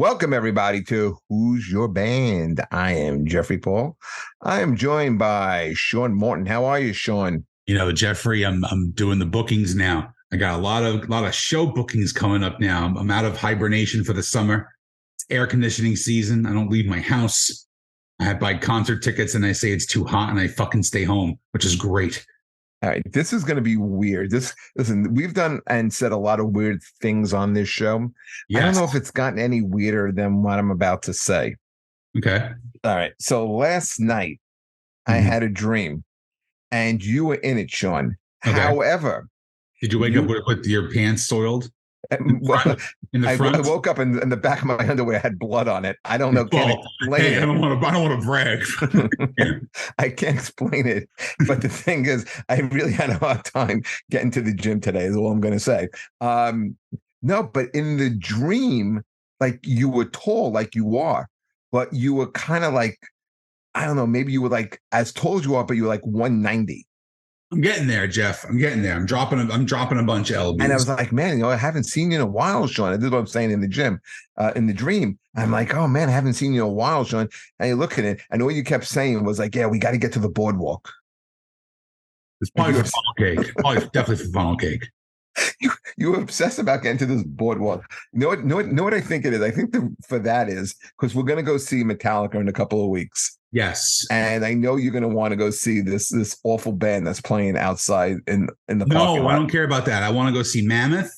Welcome, everybody, to Who's Your Band? I am Jeffrey Paul. I am joined by Sean Morton. How are you, Sean? Jeffrey, I'm doing the bookings now. I got a lot of show bookings coming up now. I'm out of hibernation for the summer. It's air conditioning season. I don't leave my house. I buy concert tickets and I say it's too hot and I fucking stay home, which is great. All right, this is going to be weird. Listen, we've done and said a lot of weird things on this show. Yes. I don't know if it's gotten any weirder than what I'm about to say. Okay. All right. So last night I had a dream and you were in it, Sean. Okay. However, did you wake up with your pants soiled? In the front? I woke up and the back of my underwear had blood on it. I don't know. Can't explain it. I don't want to brag. I can't explain it. But the thing is, I really had a hard time getting to the gym today, is all I'm going to say. No, but in the dream, like you were tall, like you are, but you were kind of like, I don't know, maybe you were like as tall as you are, but you were like 190. I'm getting there, Jeff. I'm getting there. I'm dropping a bunch of lbs. And I was like, man, I haven't seen you in a while, Sean. This is what I'm saying in the gym, in the dream. I'm like, oh man, I haven't seen you in a while, Sean. And you look at it, and all you kept saying was like, yeah, we got to get to the boardwalk. It's probably for funnel cake. Probably definitely for funnel cake. You were obsessed about getting to this boardwalk. You know what I think it is? I think for that is because we're going to go see Metallica in a couple of weeks. Yes. And I know you're going to want to go see this awful band that's playing outside in the parking lot. No, I don't care about that. I want to go see Mammoth.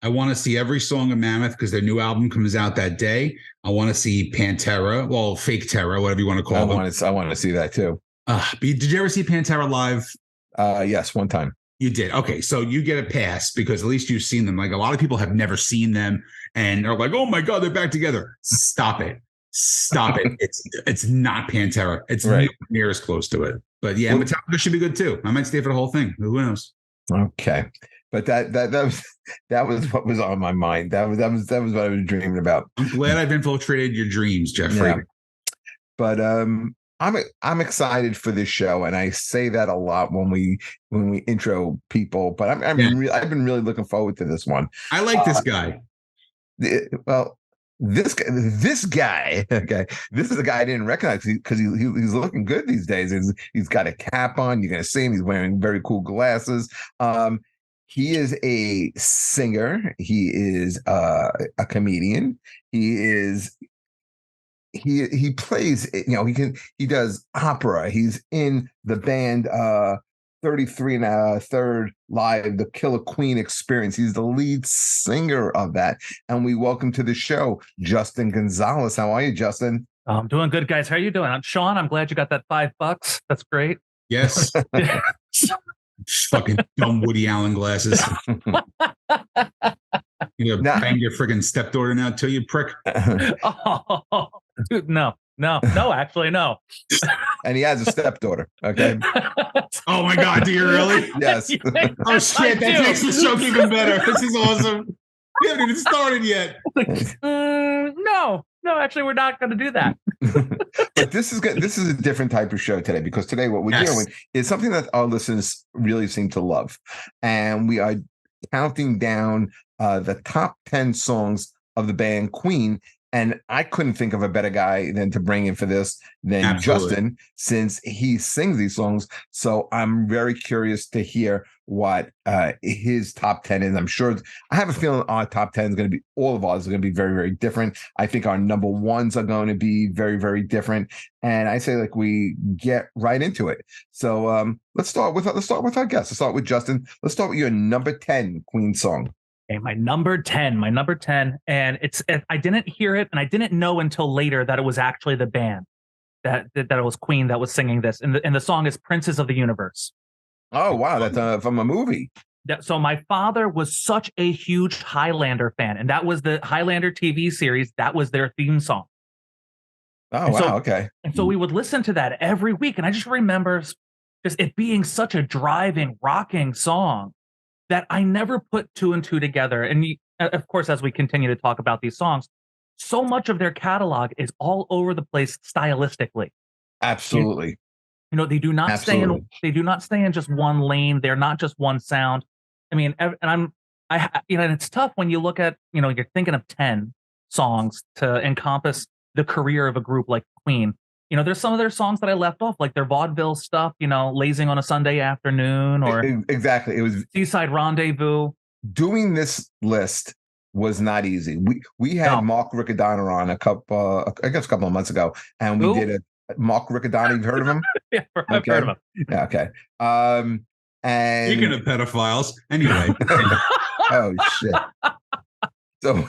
I want to see every song of Mammoth because their new album comes out that day. I want to see Pantera, well, Fake Terror, whatever you want to call it. I want to see that too. Did you ever see Pantera live? Yes, one time. You did. Okay, so you get a pass because at least you've seen them. Like a lot of people have never seen them and are like, oh my God, they're back together. Stop it. It's not Pantera. It's right. Near as close to it. But yeah, Metallica should be good too. I might stay for the whole thing. Who knows? Okay. But that was what was on my mind. That was what I was dreaming about. I'm glad I've infiltrated your dreams, Jeffrey. Yeah. But I'm excited for this show, and I say that a lot when we intro people. But I've been really looking forward to this one. I like this guy. This guy, okay. This is a guy I didn't recognize because he's looking good these days. He's got a cap on. You're gonna see him. He's wearing very cool glasses. He is a singer. He is a comedian. He plays, he does opera. He's in the band 33 and a Third Live, the Killer Queen Experience. He's the lead singer of that. And we welcome to the show, Justin Gonzalez. How are you, Justin? I'm doing good, guys. How are you doing? I'm Sean. I'm glad you got that $5. That's great. Yes. Fucking dumb Woody Allen glasses. You gonna bang your friggin' stepdaughter now too, you prick? Oh, dude, no, actually, no. And he has a stepdaughter, okay? Oh my God, do you really? Yes. Oh shit, that makes the show even better. This is awesome. We haven't even started yet. No, actually, we're not going to do that. But this is good. This is a different type of show today because today what we're doing is something that our listeners really seem to love. And we are counting down the top 10 songs of the band Queen. And I couldn't think of a better guy than to bring in for this than Absolutely. Justin, since he sings these songs. So I'm very curious to hear what his top 10 is. I'm sure, I have a feeling our top 10 is going to be, all of ours are going to be very, very different. I think our number ones are going to be very, very different. And I say, like, we get right into it. So let's start with our guest. Let's start with Justin. Let's start with your number 10 Queen song. Okay, my number 10, and I didn't hear it, and I didn't know until later that it was actually the band that it was Queen that was singing this, and the song is "Princes of the Universe." Oh wow, that's from a movie. So my father was such a huge Highlander fan, and that was the Highlander TV series. That was their theme song. Oh wow, okay. And so we would listen to that every week, and I just remember just it being such a driving, rocking song that I never put two and two together. And of course, as we continue to talk about these songs, so much of their catalog is all over the place stylistically. Absolutely. They do not stay in just one lane. They're not just one sound. I mean, and it's tough when you look at, you're thinking of 10 songs to encompass the career of a group like Queen. You know, there's some of their songs that I left off, like their vaudeville stuff, you know, Lazing on a Sunday Afternoon or exactly. It was Seaside Rendezvous. Doing this list was not easy. We had Mark Riccadonna on a couple of months ago, and we did a Mark Riccadonna. You've heard of him? Yeah, I've heard of him. Yeah, okay. And speaking of pedophiles, anyway. Oh shit. So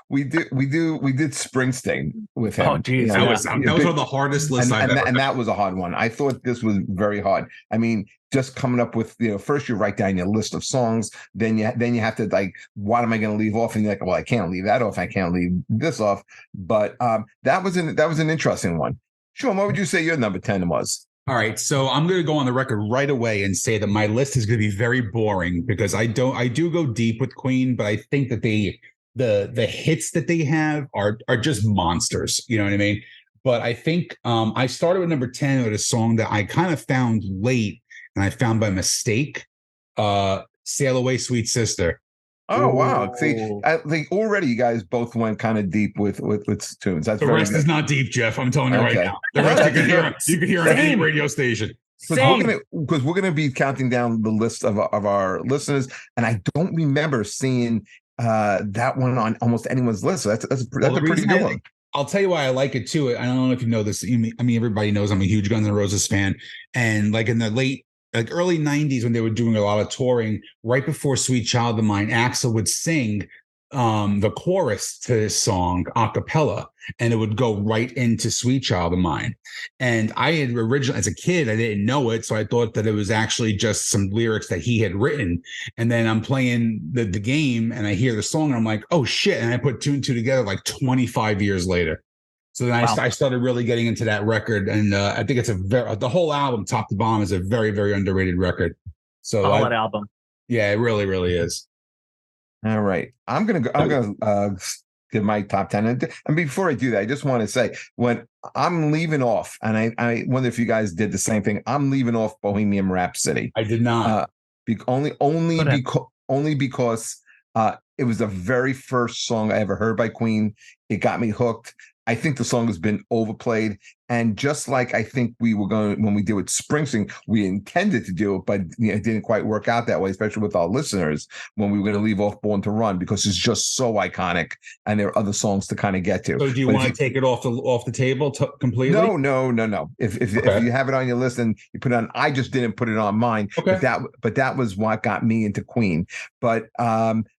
we did Springsteen with him. Oh, geez. That was one of the hardest lists I've ever. And that was a hard one. I thought this was very hard. I mean, just coming up with, first you write down your list of songs, then you have to like, what am I going to leave off? And you're like, well, I can't leave that off. I can't leave this off. But that was an interesting one. Sean, what would you say your number 10 was? All right, so I'm going to go on the record right away and say that my list is going to be very boring because I do go deep with Queen, but I think that the hits that they have are just monsters. You know what I mean? But I think I started with number 10 with a song that I kind of found late and I found by mistake. Sail Away, Sweet Sister. Oh, wow. See, I think already you guys both went kind of deep with tunes. That's the rest is not deep, Jeff. I'm telling you right now. The rest you can hear on any radio station. Because we're gonna be counting down the list of our listeners, and I don't remember seeing that one on almost anyone's list. So that's a pretty good one. I'll tell you why I like it too. I don't know if you know this. I mean, everybody knows I'm a huge Guns N' Roses fan, and like in the early 90s when they were doing a lot of touring, right before Sweet Child of Mine, Axl would sing the chorus to this song a cappella, and it would go right into Sweet Child of Mine. And I had originally, as a kid, I didn't know it, so I thought that it was actually just some lyrics that he had written. And then I'm playing the game, and I hear the song, and I'm like, oh shit! And I put two and two together like 25 years later. So then I started really getting into that record, and I think it's the whole album, top to bottom, is a very, very underrated record. So solid album. Yeah, it really, really is. All right, I'm gonna give my top 10, and before I do that, I just want to say when I'm leaving off, and I wonder if you guys did the same thing. I'm leaving off Bohemian Rhapsody. I did not. Only because it was the very first song I ever heard by Queen. It got me hooked. I think the song has been overplayed. And just like I think we were going, when we did with Springsteen, we intended to do it, but it didn't quite work out that way, especially with our listeners, when we were going to leave off Born to Run, because it's just so iconic and there are other songs to kind of get to. So do you want to take it off the table completely? No. If you have it on your list and you put it on, I just didn't put it on mine. Okay. But that was what got me into Queen. But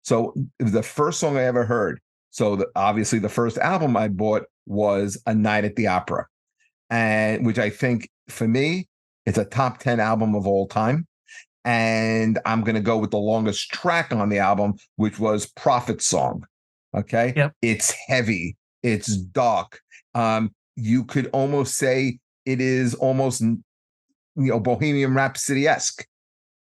so it was the first song I ever heard. So obviously the first album I bought was A Night at the Opera, and which I think for me, it's a top 10 album of all time. And I'm going to go with the longest track on the album, which was Prophet's Song. Okay. Yep. It's heavy. It's dark. You could almost say it is almost, Bohemian Rhapsody-esque,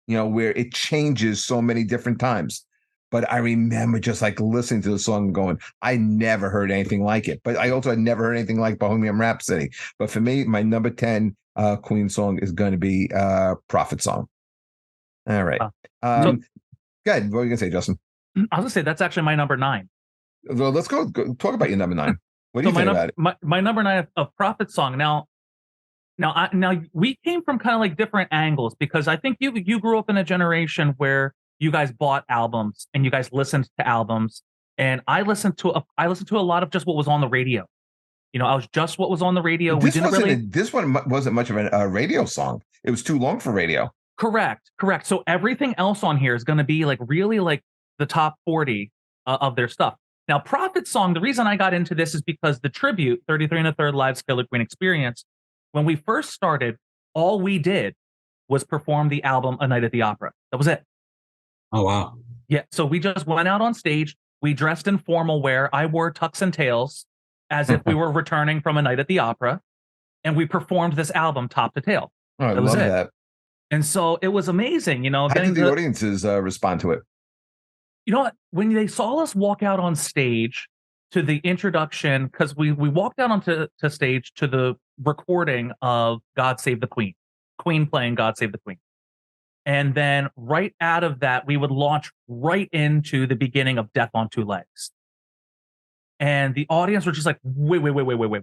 where it changes so many different times. But I remember just like listening to the song and going, I never heard anything like it. But I also had never heard anything like Bohemian Rhapsody. But for me, my number 10 Queen song is going to be Prophet Song. All right. Go ahead. What are you going to say, Justin? I was going to say that's actually my number 9. Well, let's go talk about your number 9. What do you think about it? My number 9 of Prophet Song. Now we came from kind of like different angles, because I think you grew up in a generation where you guys bought albums and you guys listened to albums, and I listened to a lot of just what was on the radio. I was just what was on the radio. This one wasn't much of a radio song. It was too long for radio. Correct. So everything else on here is going to be like really like the top 40 of their stuff. Now, Prophet Song, the reason I got into this is because the tribute, 33 1/3 Live Killer Queen Experience, when we first started, all we did was perform the album A Night at the Opera. That was it. Oh, wow. Yeah. So we just went out on stage. We dressed in formal wear. I wore tux and tails as if we were returning from A Night at the Opera. And we performed this album top to tail. Oh, I love that. And so it was amazing, How did the audiences respond to it? You know what? When they saw us walk out on stage to the introduction, because we walked out onto stage to the recording of God Save the Queen, Queen playing God Save the Queen. And then right out of that, we would launch right into the beginning of Death on Two Legs. and the audience were just like, wait, wait, wait, wait, wait, wait,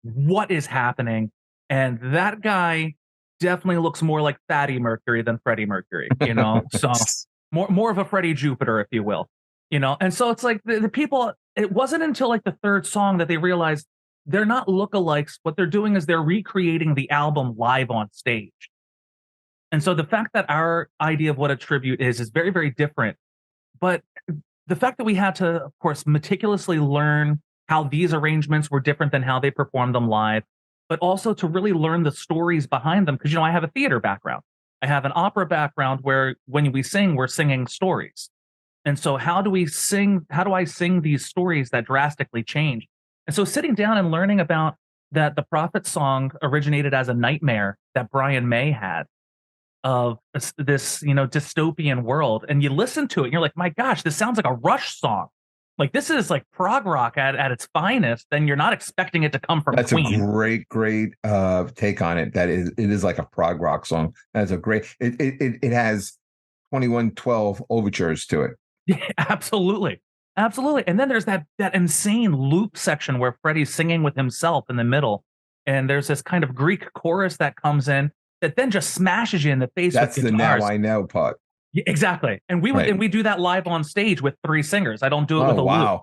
what is happening? And that guy definitely looks more like Fatty Mercury than Freddie Mercury, you know? So more of a Freddie Jupiter, if you will, you know? And so it's like the people, it wasn't until like the third song that they realized they're not lookalikes. What they're doing is they're recreating the album live on stage. And so the fact that our idea of what a tribute is very, very different. But the fact that we had to, of course, meticulously learn how these arrangements were different than how they performed them live, but also to really learn the stories behind them. Because, you know, I have a theater background. I have an opera background where when we sing, we're singing stories. And so how do I sing these stories that drastically change? And so sitting down and learning about that the Prophet song originated as a nightmare that Brian May had of this, you know, dystopian world. And you listen to it and you're like, my gosh, this sounds like a Rush song. Like this is like prog rock at its finest. Then you're not expecting it to come from That's Queen. a great take on it. It is like a prog rock song. That's a great, it has 2112 overtures to it. Yeah, absolutely. Absolutely. And then there's that insane loop section where Freddie's singing with himself in the middle. And there's this kind of Greek chorus that comes in that then just smashes you in the face. That's with the guitars. Now I Know part. Yeah, exactly. And we do that live on stage with 3 singers. I don't do it with a loop.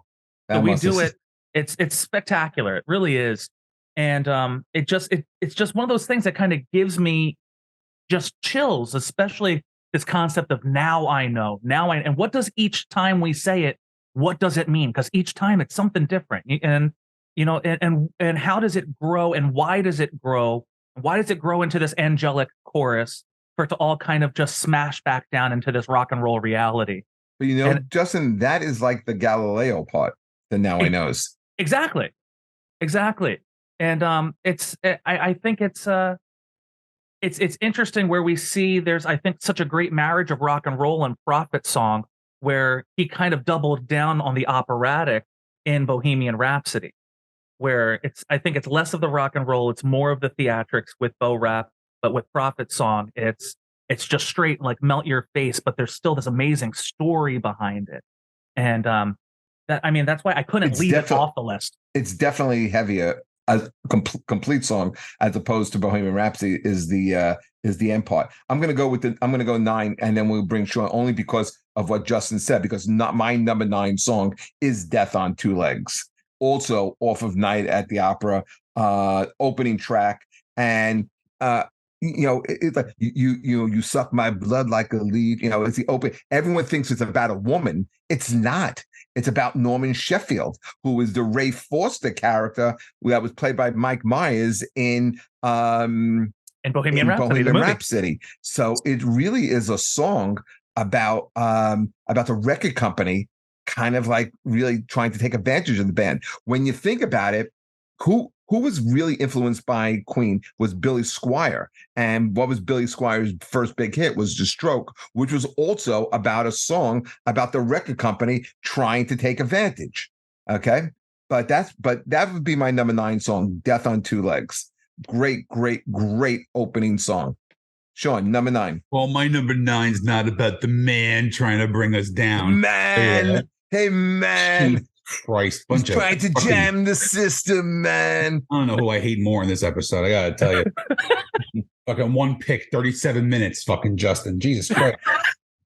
So we do it. It's spectacular. It really is. And it's just one of those things that kind of gives me just chills, especially this concept of now I know. And what does each time we say it, what does it mean? Because each time it's something different. And you know, and how does it grow and why does it grow? Why does it grow into this angelic chorus for it to all kind of just smash back down into this rock and roll reality? But you know, Justin, that is like the Galileo part, the Now I Knows. Exactly. And I think it's interesting where we see there's, I think, such a great marriage of rock and roll and Prophet song where he kind of doubled down on the operatic in Bohemian Rhapsody, where I think it's less of the rock and roll, it's more of the theatrics with Bo Rap, but with Prophet song, it's just straight like melt your face, but there's still this amazing story behind it. And that's why I couldn't leave it off the list. It's definitely heavier. A complete song as opposed to Bohemian Rhapsody is the end part. I'm gonna go 9, and then we'll bring Sean only because of what Justin said, because not my number 9 song is Death on Two Legs, also off of Night at the Opera, opening track. And you know, it's like you suck my blood like a lead. You know, it's the open. Everyone thinks it's about a woman. It's not. It's about Norman Sheffield, who is the Ray Foster character that was played by Mike Myers in Bohemian Rhapsody. So it really is a song about the record company kind of like really trying to take advantage of the band. When you think about it, who was really influenced by Queen was Billy Squier. And what was Billy Squier's first big hit was The Stroke, which was also about a song about the record company trying to take advantage. Okay. But that would be my number 9 song, Death on Two Legs. Great opening song. Sean, number 9. Well, my number 9 is not about the man trying to bring us down. Man. Hey, man. Christ, he's trying to jam the system, man. I don't know who I hate more in this episode. I gotta tell you, fucking one pick, 37 minutes, fucking Justin. Jesus Christ!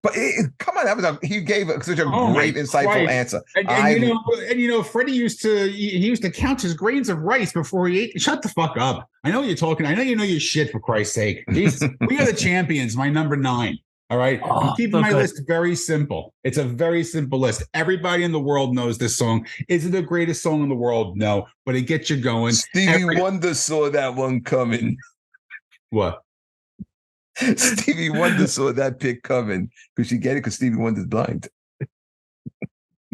But come on, he gave such a great, insightful answer. And you know, Freddie used to count his grains of rice before he ate. Shut the fuck up! I know you're talking. I know you know your shit, for Christ's sake. Jesus, we are the champions. My number 9. All right. I'm keeping my list very simple. It's a very simple list. Everybody in the world knows this song. Is it the greatest song in the world? No, but it gets you going. Stevie Wonder saw that one coming. What? Stevie Wonder saw that pick coming. Because you get it because Stevie Wonder's blind.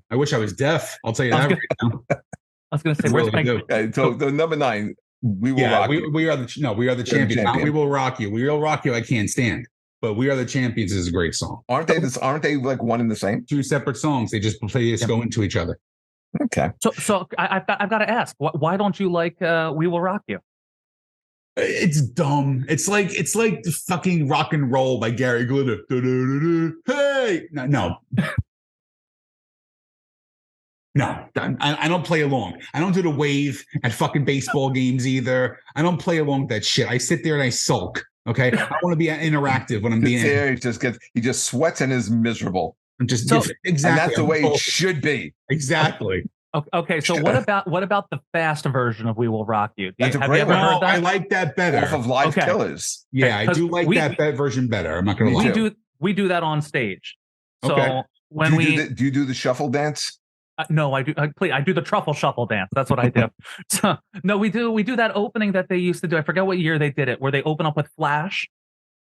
I wish I was deaf. I'll tell you that right now. I was going to say, where's my... So number 9, We Will Rock You. We are the champions. Not We Will Rock You. We Will Rock You, I can't stand. But We Are the Champions is a great song. Aren't they like one and the same? 2 separate songs. They just go into each other. Okay. So I've got to ask, why don't you like We Will Rock You? It's dumb. It's like fucking Rock and Roll by Gary Glitter. Hey, no. No, I don't play along. I don't do the wave at fucking baseball games either. I don't play along with that shit. I sit there and I sulk. Okay, I want to be interactive when I'm being there. He just sweats and is miserable. I'm just exactly, and that's the way it should be. Exactly. Okay, so what about the fast version of "We Will Rock You"? Have you ever heard that? I like that better. Off of Live Killers. Yeah, I do like that version better. I'm not going to lie. We do that on stage. So okay. when do you do the shuffle dance? No, I do. I do the truffle shuffle dance. That's what I do. So no, we do that opening that they used to do. I forget what year they did it, where they open up with Flash,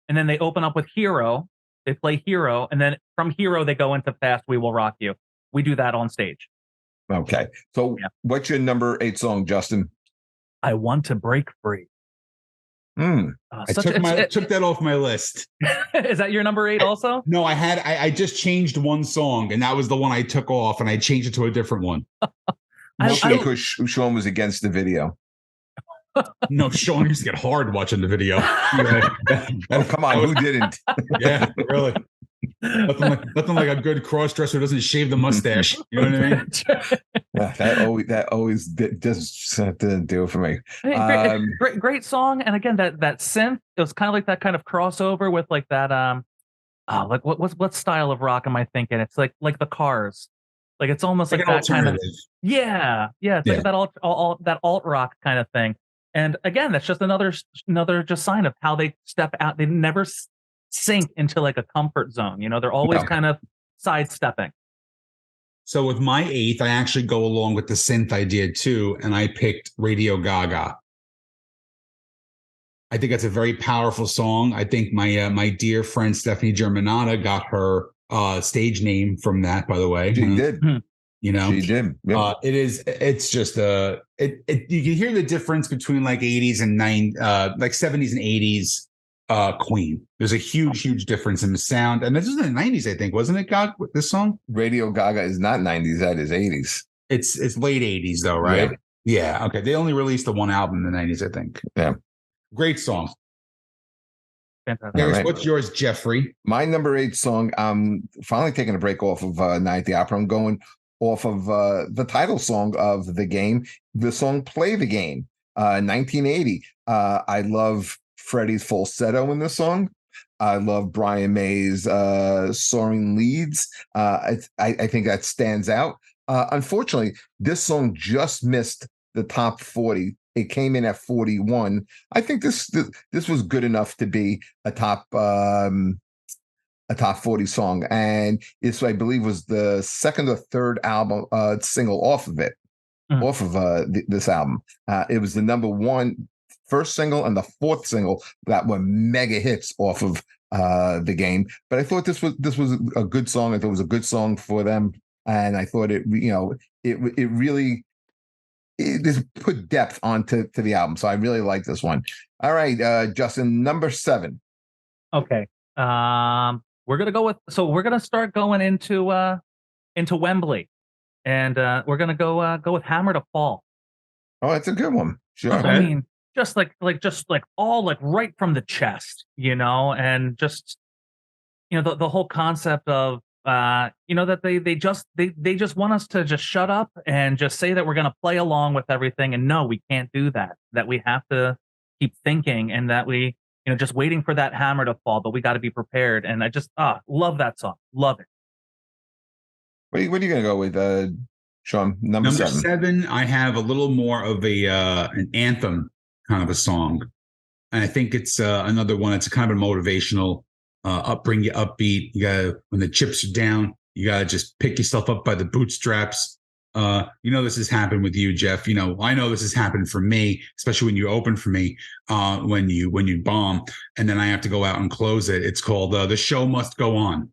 and then they open up with Hero. They play Hero, and then from Hero they go into Fast "We Will Rock You." We do that on stage. Okay, so what's your number 8 song, Justin? "I Want to Break Free." I took that off my list. Is that your number 8 also? No, I just changed one song, and that was the one I took off, and I changed it to a different one. Because Sean was against the video. No, Sean used to get hard watching the video. Oh, come on, who didn't? Yeah, really. Nothing like a good cross-dresser who doesn't shave the mustache. You know what I mean? That always didn't do it for me. Great song, and again that synth. It was kind of like that kind of crossover with like that like what style of rock am I thinking? It's like the Cars. Like it's almost like that kind of it's like that alt rock kind of thing. And again, that's just another just sign of how they step out. They never sink into like a comfort zone. You know, they're always kind of sidestepping. So with my 8th, I actually go along with the synth idea too, and I picked Radio Gaga. I think that's a very powerful song. I think my dear friend Stephanie Germanata got her stage name from that, by the way. She did. You know, she did. Yep. It's just you can hear the difference between like 80s and 70s and 80s Queen. There's a huge difference in the sound. And this was in the 90s, I think, wasn't it, God, with this song? Radio Gaga is not 90s, that is 80s. It's late 80s though, right? Yeah. Okay. They only released the one album in the 90s, I think. Yeah. Great song. Fantastic. Right. What's yours, Jeffrey? My number 8 song, I'm finally taking a break off of Night at the Opera. I'm going off of the title song of the game, the song Play the Game, 1980. I love Freddie's falsetto in this song. I love Brian May's soaring leads. I think that stands out. Unfortunately, this song just missed the top 40. It came in at 41. I think this was good enough to be a top 40 song, and this, I believe, was the second or third album single off of it, off of this album. It was the number 1 first single and the 4th single that were mega hits off of the game. But I thought this was a good song. I thought it was a good song for them, and I thought it really just put depth onto the album. So I really like this one. All right, Justin, number 7. Okay. We're gonna start going into Wembley, and we're gonna go with "Hammer to Fall." Oh, that's a good one. Sure. I mean, just like all like right from the chest, you know, and just the whole concept of that they just want us to just shut up and just say that we're gonna play along with everything, and no, we can't do that. That we have to keep thinking, and that we just waiting for that hammer to fall, but we got to be prepared. And I just love that song. Love it. What are you going to go with, Sean? Number 7, I have a little more of an anthem kind of a song. And I think it's another one. It's kind of a motivational, bring you upbeat. You got to, when the chips are down, you got to just pick yourself up by the bootstraps. This has happened with you, Jeff. I know this has happened for me, especially when you open for me, when you bomb, and then I have to go out and close it. It's called "The Show Must Go On."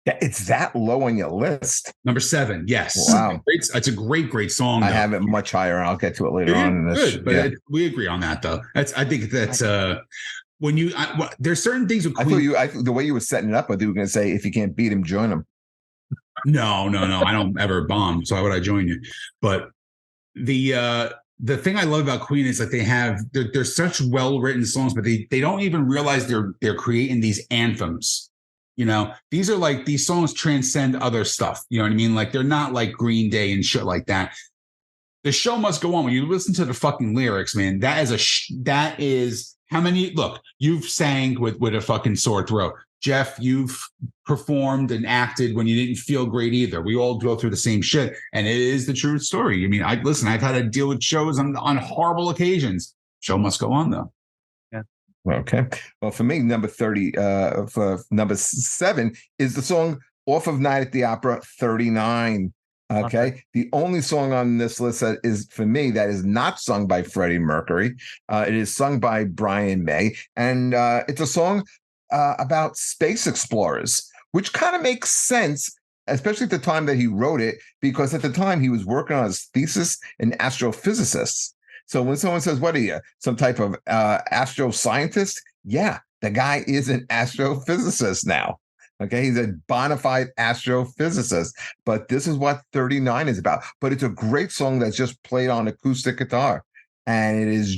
Yeah, it's that low on your list. Number 7. Yes. Wow. It's a great song. I have it much higher, and I'll get to it later on. Good, but we agree on that, though. I think that's when there's certain things with Queen. I thought the way you were setting it up, I thought you were going to say, if you can't beat him, join him. No. I don't ever bomb. So why would I join you? But the thing I love about Queen is that they're such well-written songs, but they don't even realize they're creating these anthems. You know, these are like, these songs transcend other stuff. You know what I mean? Like, they're not like Green Day and shit like that. The show must go on. When you listen to the fucking lyrics, man, that is how many, look, you've sang with a fucking sore throat. Jeff, you've performed and acted when you didn't feel great either. We all go through the same shit. And it is the true story. I mean, I've had to deal with shows on horrible occasions. Show must go on though. Yeah. Okay. Well, for me, number 30, for number 7 is the song off of Night at the Opera, 39. Okay. The only song on this list that is, for me, that is not sung by Freddie Mercury. It is sung by Brian May. And it's a song about space explorers, which kind of makes sense, especially at the time that he wrote it, because at the time he was working on his thesis in astrophysicists. So when someone says, what are you, some type of astroscientist? Yeah, the guy is an astrophysicist now. Okay, he's a bona fide astrophysicist. But this is what 39 is about. But it's a great song that's just played on acoustic guitar. And it is,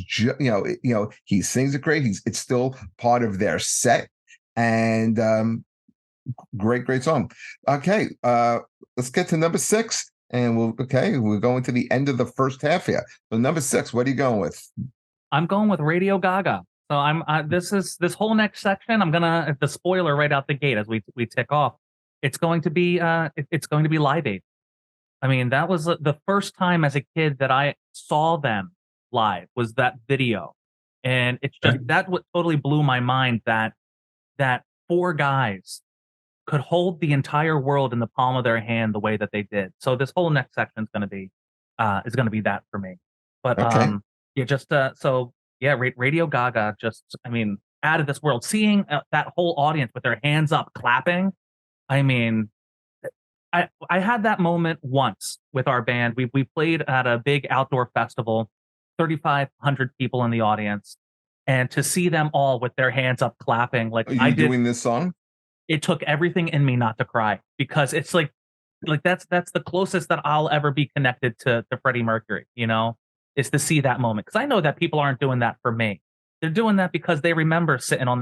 he sings it great. It's still part of their set. And great song. Okay, let's get to number 6. And we're going to the end of the first half here. So number 6, what are you going with? I'm going with Radio Gaga. So this whole next section, I'm gonna, the spoiler right out the gate as we tick off. It's going to be Live Aid. I mean, that was the first time as a kid that I saw them live, was that video. And it's just, that what totally blew my mind, that 4 guys could hold the entire world in the palm of their hand the way that they did. So this whole next section is going to be that for me. But Radio Gaga, just, I mean, out of this world. Seeing that whole audience with their hands up clapping, I mean, I had that moment once with our band. We played at a big outdoor festival, 3,500 people in the audience, and to see them all with their hands up clapping, like, are you doing this song? It took everything in me not to cry, because it's like that's the closest that I'll ever be connected to Freddie Mercury, is to see that moment. Because I know that people aren't doing that for me. They're doing that because they remember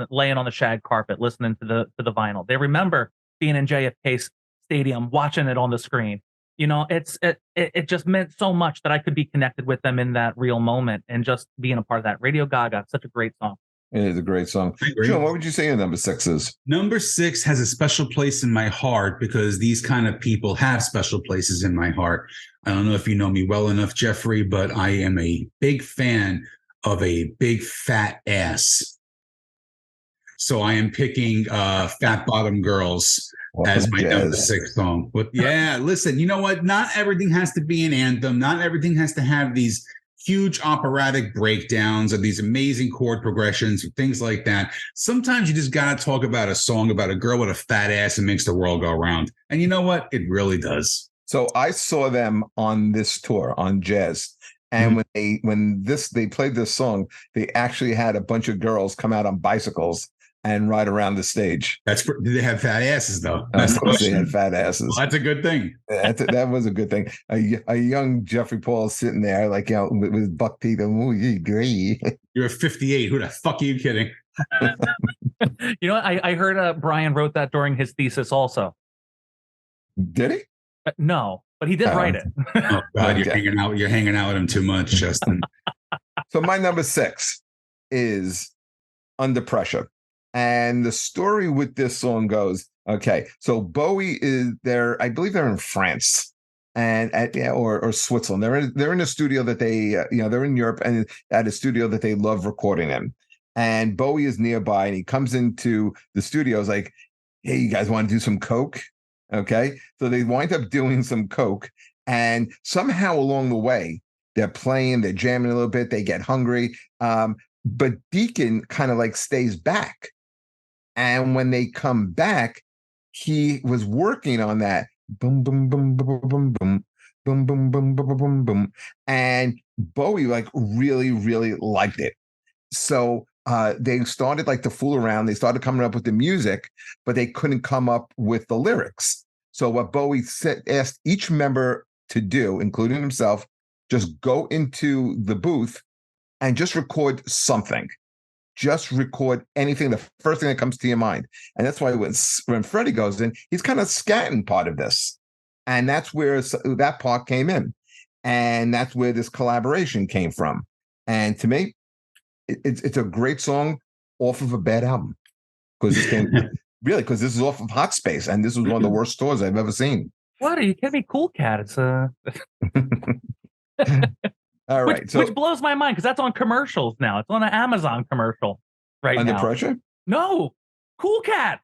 laying on the shag carpet, listening to the vinyl. They remember being in JFK Stadium, watching it on the screen. It just meant so much that I could be connected with them in that real moment, and just being a part of that. Radio Gaga, such a great song. It is a great song. John, what would you say your number 6 is? Number 6 has a special place in my heart, because these kind of people have special places in my heart. I don't know if you know me well enough, Jeffrey, but I am a big fan of a big fat ass. So I am picking Fat Bottom Girls as my number 6 song. But yeah, listen, you know what? Not everything has to be an anthem. Not everything has to have these huge operatic breakdowns of these amazing chord progressions, things like that. Sometimes you just got to talk about a song about a girl with a fat ass and makes the world go round. And you know what? It really does. So I saw them on this tour on Jazz. And when they played this song, they actually had a bunch of girls come out on bicycles and ride around the stage. They have fat asses, though. Of course they had fat asses. Well, that's a good thing. That was a good thing. A young Jeffrey Paul sitting there, like, with his buck teeth. Oh, you agree? You're 58. Who the fuck are you kidding? I heard Brian wrote that during his thesis also. Did he? No, but he did write it. Oh God, you're hanging out with him too much, Justin. So my number 6 is Under Pressure. And the story with this song goes, okay, so Bowie is there. I believe they're in France or Switzerland. They're in a studio that they're in Europe, and at a studio that they love recording in. And Bowie is nearby, and he comes into the studio. Is like, hey, you guys want to do some coke? Okay, so they wind up doing some coke, and somehow along the way, they're playing, they're jamming a little bit, they get hungry. But Deacon kind of like stays back. And when they come back, he was working on that boom, boom, boom, boom, boom, boom, boom, boom, boom, boom, boom, boom. And Bowie like really, really liked it. So they started like to fool around. They started coming up with the music, but they couldn't come up with the lyrics. So what Bowie asked each member to do, including himself, just go into the booth and just record something. just record anything, the first thing that comes to your mind. And that's why when Freddie goes in, he's kind of scatting part of this. And that's where that part came in. And that's where this collaboration came from. And to me, it's a great song off of a bad album. Because this is off of Hot Space. And this was one of the worst stores I've ever seen. What? Are you kidding me? Cool Cat. It's All right. Which blows my mind because that's on commercials now. It's on an Amazon commercial right Under now. Pressure? No. Cool Cat.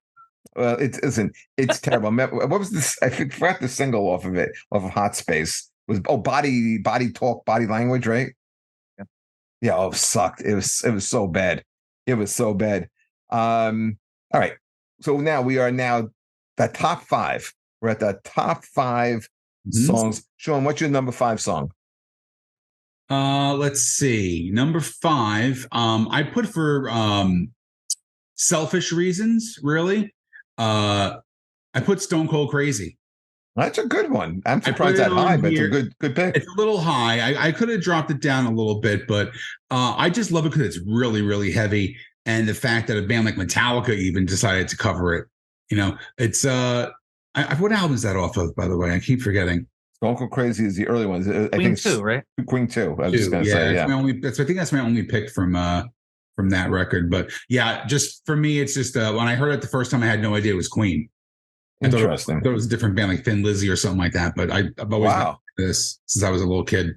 Well, it's terrible. What was this? I forgot the single off of Hot Space. Was body talk, body language, right? Yeah, it sucked. It was so bad. It was so bad. All right. So now we are the top 5. We're at the top 5 songs. Sean, what's your number 5 song? Let's see. Number 5. I put for selfish reasons, really. I put Stone Cold Crazy. That's a good one. I'm surprised that high, but it's a good pick. It's a little high. I could have dropped it down a little bit, but I just love it because it's really, really heavy. And the fact that a band like Metallica even decided to cover it. It's what album is that off of, by the way? I keep forgetting. Stone Cold Crazy is the early ones. I Queen think 2, right? Queen 2. I was just going to say, yeah. I think that's my only pick from that record. But yeah, just for me, it's just when I heard it the first time, I had no idea it was Queen. Interesting. I thought it was a different band like Thin Lizzy or something like that. But I've always liked this since I was a little kid.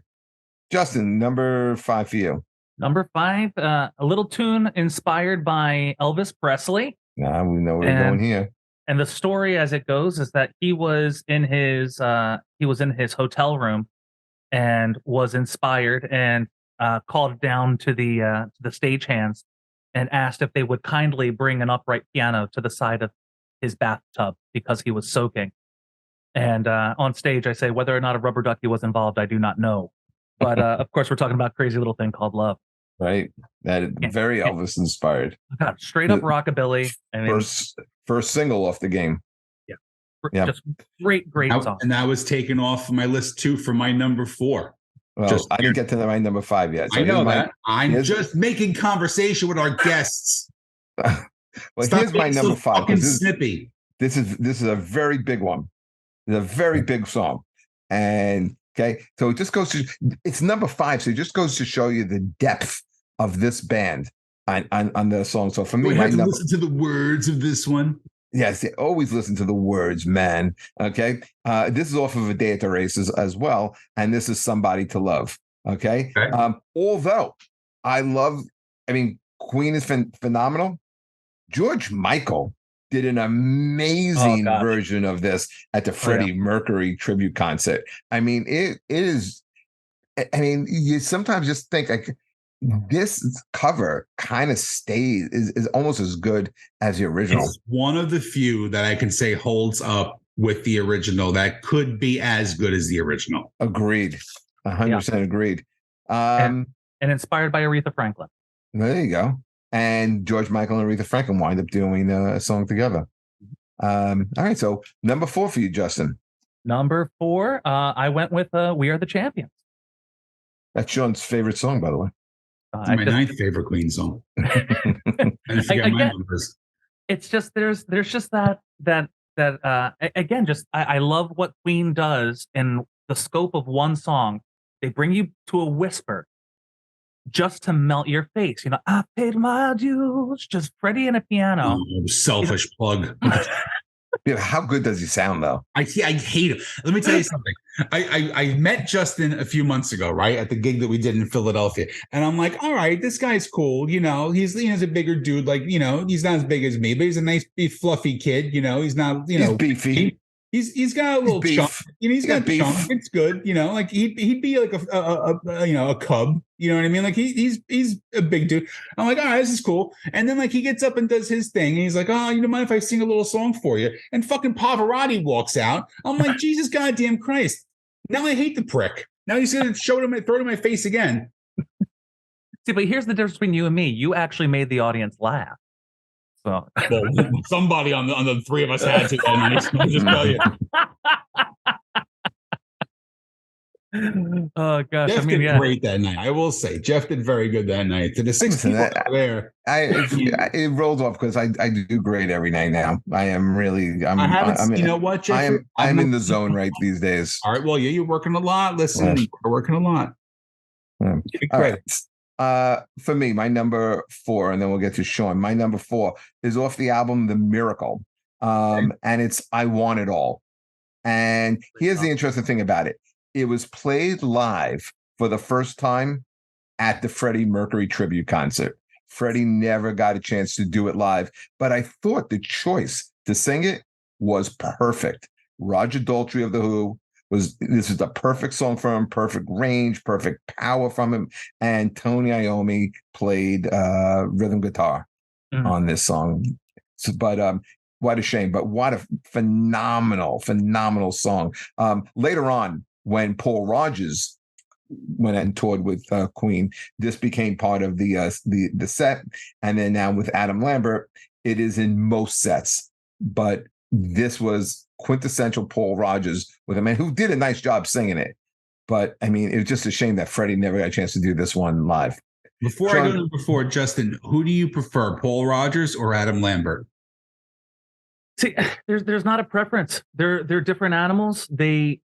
Justin, number 5 for you. Number 5, a little tune inspired by Elvis Presley. Yeah, we know where we're going here. And the story, as it goes, is that he was in his hotel room and was inspired and called down to the stagehands and asked if they would kindly bring an upright piano to the side of his bathtub because he was soaking. And on stage, I say whether or not a rubber ducky was involved, I do not know. But of course, we're talking about Crazy Little Thing Called Love. Right. That is very Elvis inspired. God, straight up rockabilly. I mean, first single off the game. Yeah. Just great song. And that was taken off my list too for my number 4. Well, I didn't get to my number 5 yet. So I know that. I'm just making conversation with our guests. Well, here's my number 5. Snippy. This is a very big one. It's a very big song. And okay, so it just goes to it's number 5, so it just goes to show you the depth of this band on the song. So for me, we have to listen to the words of this one. Yes, always listen to the words, man. Okay, this is off of A Day at the Races as well, and this is Somebody to Love. Okay, although Queen is phenomenal. George Michael did an amazing version of this at the Freddie Mercury tribute concert. I mean, it is. I mean, you sometimes just think like this cover kind of is almost as good as the original. It's one of the few that I can say holds up with the original that could be as good as the original. Agreed. 100% agreed. And inspired by Aretha Franklin. There you go. And George Michael and Aretha Franklin wind up doing a song together. All right. So number 4 for you, Justin. Number 4, I went with We Are the Champions. That's Sean's favorite song, by the way. It's my 9th favorite Queen song. I forget my numbers. It's just there's just that again, just I love what Queen does in the scope of one song. They bring you to a whisper just to melt your face. I paid my dues. Just Freddie and a piano. Oh, selfish plug. Yeah, how good does he sound, though? I hate him. Let me tell you something. I met Justin a few months ago, right, at the gig that we did in Philadelphia, and I'm like, all right, this guy's cool. He's a bigger dude. Like, he's not as big as me, but he's a nice, fluffy kid. He's not, he's beefy. He's got a little chunk. He's got beef. Chunk. It's good. Like he'd be like a cub. You know what I mean? Like he's a big dude. I'm like, all right, this is cool. And then like he gets up and does his thing, and he's like, oh, you don't mind if I sing a little song for you? And fucking Pavarotti walks out. I'm like, Jesus goddamn Christ! Now I hate the prick. Now he's gonna throw it in my face again. See, but here's the difference between you and me. You actually made the audience laugh. So somebody on the 3 of us had to that night. I'll just tell you. Oh gosh, Jeff I mean, did yeah. great that night. I will say, Jeff did very good that night. To the 6 Listen, people there, it rolls off because I do great every night now. I am really I haven't. I'm You know what, Jeffrey? I'm in the zone right these days. All right. Well, yeah, you're working a lot. Listen, Yeah. you're working a lot. Yeah. All right. For me, my number 4, and then we'll get to Sean. My number 4 is off the album The Miracle. And it's I Want It All. And here's the interesting thing about it. It was played live for the first time at the Freddie Mercury tribute concert. Freddie never got a chance to do it live, but I thought the choice to sing it was perfect. Roger Daltrey of The Who this is the perfect song for him, perfect range, perfect power from him. And Tony Iommi played rhythm guitar on this song. So, but what a shame, but what a phenomenal song. Later on, when Paul Rodgers went and toured with Queen, this became part of the set. And then now with Adam Lambert, it is in most sets. But this was quintessential Paul Rodgers with a man who did a nice job singing it. But I mean, it was just a shame that Freddie never got a chance to do this one live. Before Sean, I go to number 4, Justin, who do you prefer, Paul Rodgers or Adam Lambert? See, there's not a preference. They're different animals. They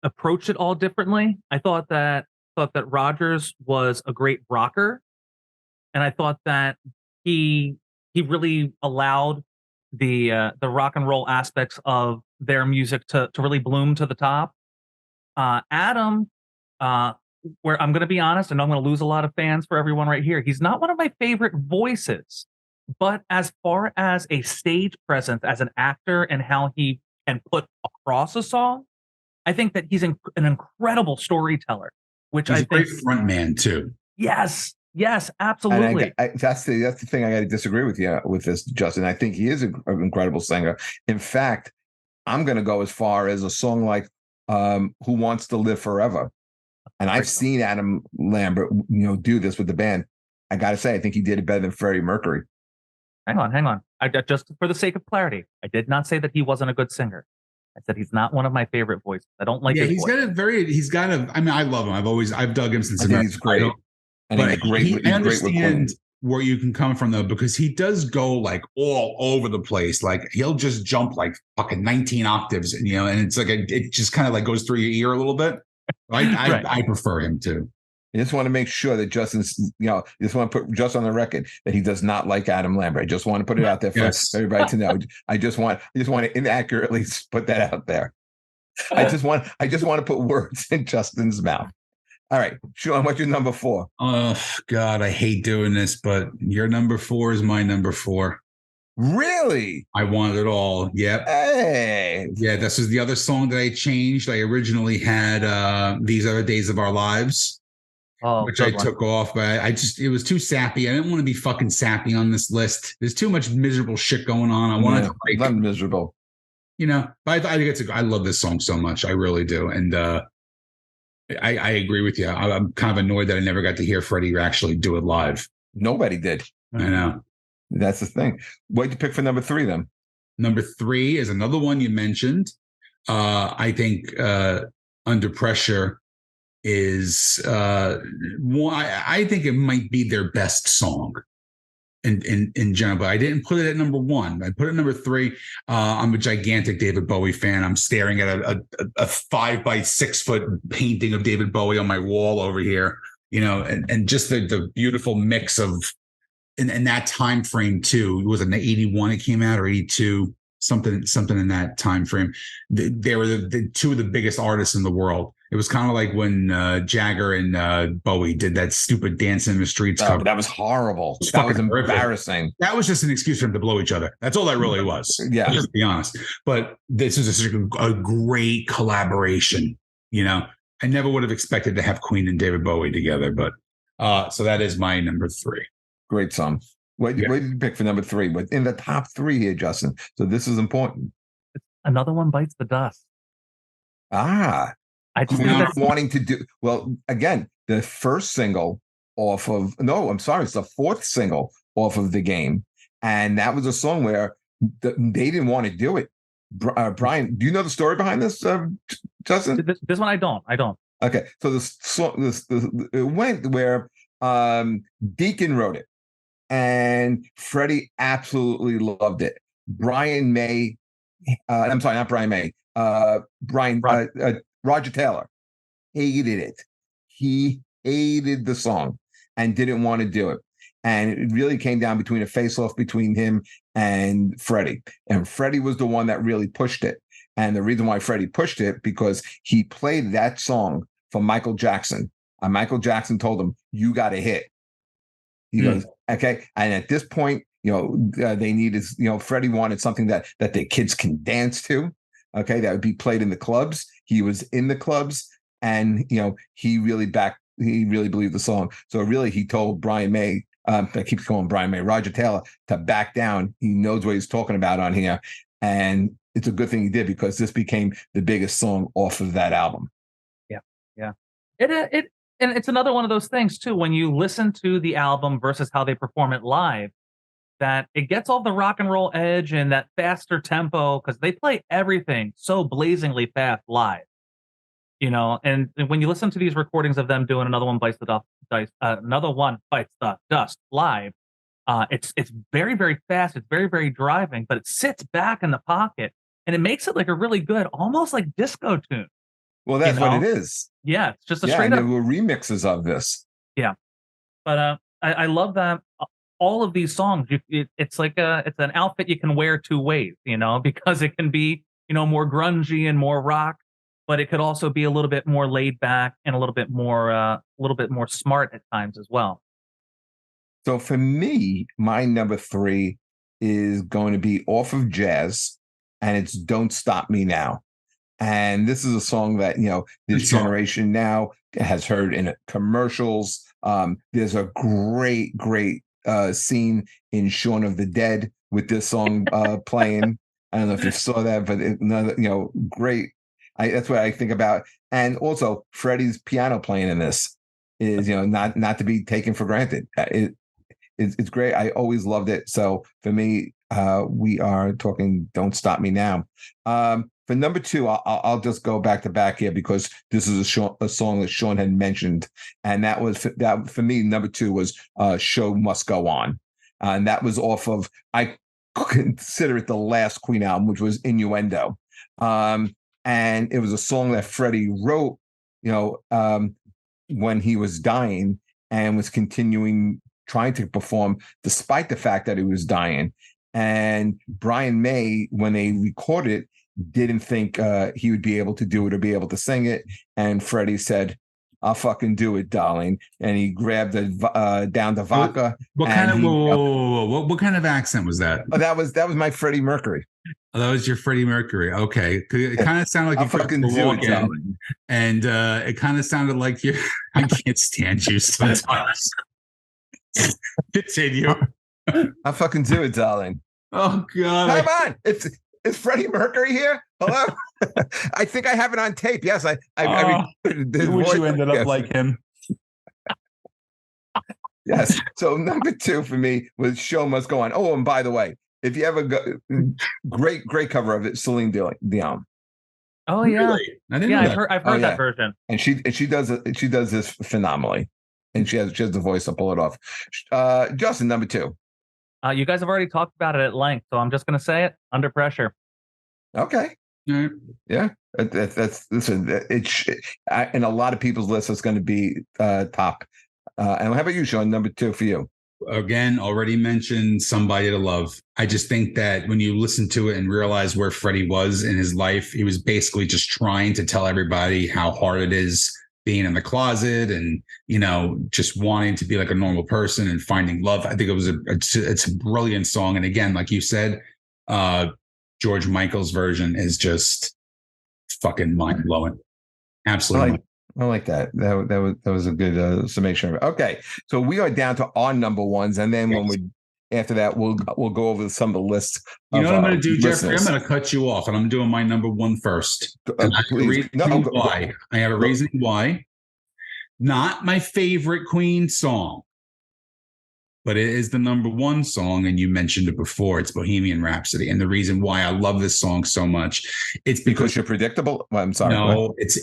approach it all differently. I thought that Rodgers was a great rocker, and I thought that he really allowed the rock and roll aspects of their music to really bloom to the top. Adam, where I'm going to be honest, and I'm going to lose a lot of fans for everyone right here. He's not one of my favorite voices. But as far as a stage presence as an actor and how he can put across a song, I think that he's an incredible storyteller. Which he's I a great front man too. Yes, absolutely. That's the thing I got to disagree with you with this, Justin. I think he is an incredible singer. In fact, I'm going to go as far as a song like "Who Wants to Live Forever," and I've seen Adam Lambert, do this with the band. I got to say, I think he did it better than Freddie Mercury. Hang on. I just for the sake of clarity, I did not say that he wasn't a good singer. I said he's not one of my favorite voices. I don't like. Yeah, his voice. He's got a. I mean, I love him. I've dug him since. I think he's great. But I understand where you can come from though, because he does go like all over the place. Like he'll just jump like fucking 19 octaves, and it's like it just kind of like goes through your ear a little bit. I prefer him too. I just want to make sure that Justin's, just want to put just on the record that he does not like Adam Lambert. I just want to put it out there for everybody to know. I just want to inaccurately put that out there. I just want to put words in Justin's mouth. All right, Sean, what's your number 4? Oh God, I hate doing this, but your number 4 is my number 4. Really? I Want It All. Yep. Hey. Yeah, this is the other song that I changed. I originally had These Other Days of Our Lives. Which I took off, but it was too sappy. I didn't want to be fucking sappy on this list. There's too much miserable shit going on. I wanted to like miserable. But I think I love this song so much. I really do. And I agree with you. I'm kind of annoyed that I never got to hear Freddie actually do it live. Nobody did. I know. That's the thing. What'd you pick for number 3 then? Number 3 is another one you mentioned. I think Under Pressure is I think it might be their best song in general, but I didn't put it at number 1. I put it at number 3. I'm a gigantic David Bowie fan. I'm staring at a 5 by 6 foot painting of David Bowie on my wall over here, and just the beautiful mix of in that time frame too. Was it in 81 it came out, or 82? Something in that time frame. They were the 2 of the biggest artists in the world. It was kind of like when Jagger and Bowie did that stupid Dance in the Streets cover. That was horrible. That was embarrassing. That was just an excuse for them to blow each other. That's all that really was. Yeah. Just to be honest. But this is a great collaboration. I never would have expected to have Queen and David Bowie together. But so that is my number 3. Great song. What did you pick for number 3? But in the top 3 here, Justin. So this is important. Another One Bites the Dust. I'm wanting to do well again. The first single off of it's the 4th single off of The Game, and that was a song where they didn't want to do it. Brian, do you know the story behind this, Justin? This one I don't. Okay, so it went where Deacon wrote it, and Freddie absolutely loved it. Brian May, I'm sorry, not Brian May. Roger Taylor hated it. He hated the song and didn't want to do it. And it really came down between a face-off between him and Freddie. And Freddie was the one that really pushed it. And the reason why Freddie pushed it, because he played that song for Michael Jackson. And Michael Jackson told him, "You got a hit." He goes, okay. And at this point, they needed, Freddie wanted something that the kids can dance to. Okay. That would be played in the clubs. He was in the clubs, and, he really believed the song. So really, he told Brian May, I keep calling Brian May, Roger Taylor, to back down. He knows what he's talking about on here. And it's a good thing he did, because this became the biggest song off of that album. Yeah. Yeah. And it's another one of those things too, when you listen to the album versus how they perform it live, that it gets all the rock and roll edge and that faster tempo, because they play everything so blazingly fast live. And when you listen to these recordings of them doing Another One Bites the Dust live, it's very, very fast. It's very, very driving, but it sits back in the pocket, and it makes it like a really good, almost like disco tune. Well, that's what it is. Yeah, it's just a straight up. There were remixes of this. Yeah, but I love that all of these songs. It's like it's an outfit you can wear two ways, because it can be more grungy and more rock, but it could also be a little bit more laid back and a little bit more smart at times as well. So for me, my number 3 is going to be off of jazz, and it's "Don't Stop Me Now." And this is a song that, this generation now has heard in commercials. There's a great scene in Shaun of the Dead with this song playing. I don't know if you saw that, but another, great. That's what I think about. And also Freddie's piano playing in this is, not to be taken for granted. It's great. I always loved it. So for me, we are talking "Don't Stop Me Now." For number 2, I'll just go back to back here, because this is a song that Sean had mentioned, and that for me. Number 2 was "Show Must Go On," and that was off of, I consider it the last Queen album, which was "Innuendo," and it was a song that Freddie wrote, when he was dying, and was trying to perform despite the fact that he was dying. And Brian May, when they recorded it, didn't think he would be able to do it or be able to sing it. And Freddie said, "I'll fucking do it, darling." And he grabbed down the vodka. What kind of accent was that? Oh, that was my Freddie Mercury. Oh, that was your Freddie Mercury. Okay. It kind of sounded like I'll fucking do it, darling. And it kind of sounded like I can't stand you sometimes. Continue. I'll fucking do it, darling. Oh God! Come on, is Freddie Mercury here? Hello. I think I have it on tape. Yes, I wish you ended up like him. Yes. So number 2 for me was "Show Must Go On." Oh, and by the way, if you ever go, great cover of it, Celine Dion. Oh yeah, really? I didn't know that. I've heard that version, and she does this phenomenally, and she has the voice to pull it off. Justin, number 2. You guys have already talked about it at length, so I'm just going to say it: "Under Pressure." Okay. Mm-hmm. Yeah. That's listen. In a lot of people's lists, it's going to be top. And how about you, Sean? Number 2 for you. Again, already mentioned "Somebody to Love." I just think that when you listen to it and realize where Freddie was in his life, he was basically just trying to tell everybody how hard it is being in the closet and, just wanting to be like a normal person and finding love. I think it's a brilliant song. And again, like you said, George Michael's version is just fucking mind blowing. Absolutely. I like that. That was a good summation. Okay. So we are down to our number 1s. And then after that, we'll go over some of the lists. You know what I'm going to do, Jeffrey? I'm going to cut you off, and I'm doing my number 1 first. I have a reason why. Not my favorite Queen song, but it is the number one song. And you mentioned it before. It's Bohemian Rhapsody. And the reason why I love this song so much, it's because you're predictable. Well, I'm sorry. No, it's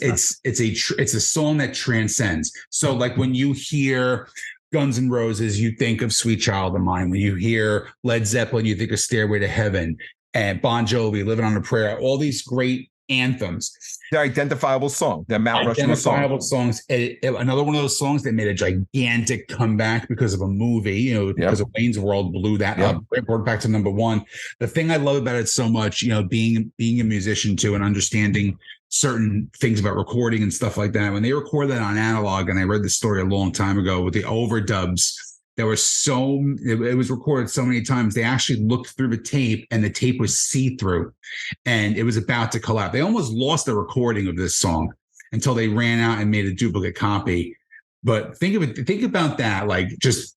a song that transcends. So like when you hear Guns N' Roses, you think of Sweet Child of Mine. When you hear Led Zeppelin, you think of Stairway to Heaven, and Bon Jovi, Living on a Prayer, all these great anthems. They're identifiable song. They're Mount Rushmore songs. Another one of those songs that made a gigantic comeback because of a movie, because of Wayne's World blew that up, brought it back to number one. The thing I love about it so much, being a musician too, and understanding certain things about recording and stuff like that. When they recorded that on analog, and I read the story a long time ago with the overdubs, it was recorded so many times. They actually looked through the tape, and the tape was see-through, and it was about to collapse. They almost lost the recording of this song until they ran out and made a duplicate copy. But think about that. Like, just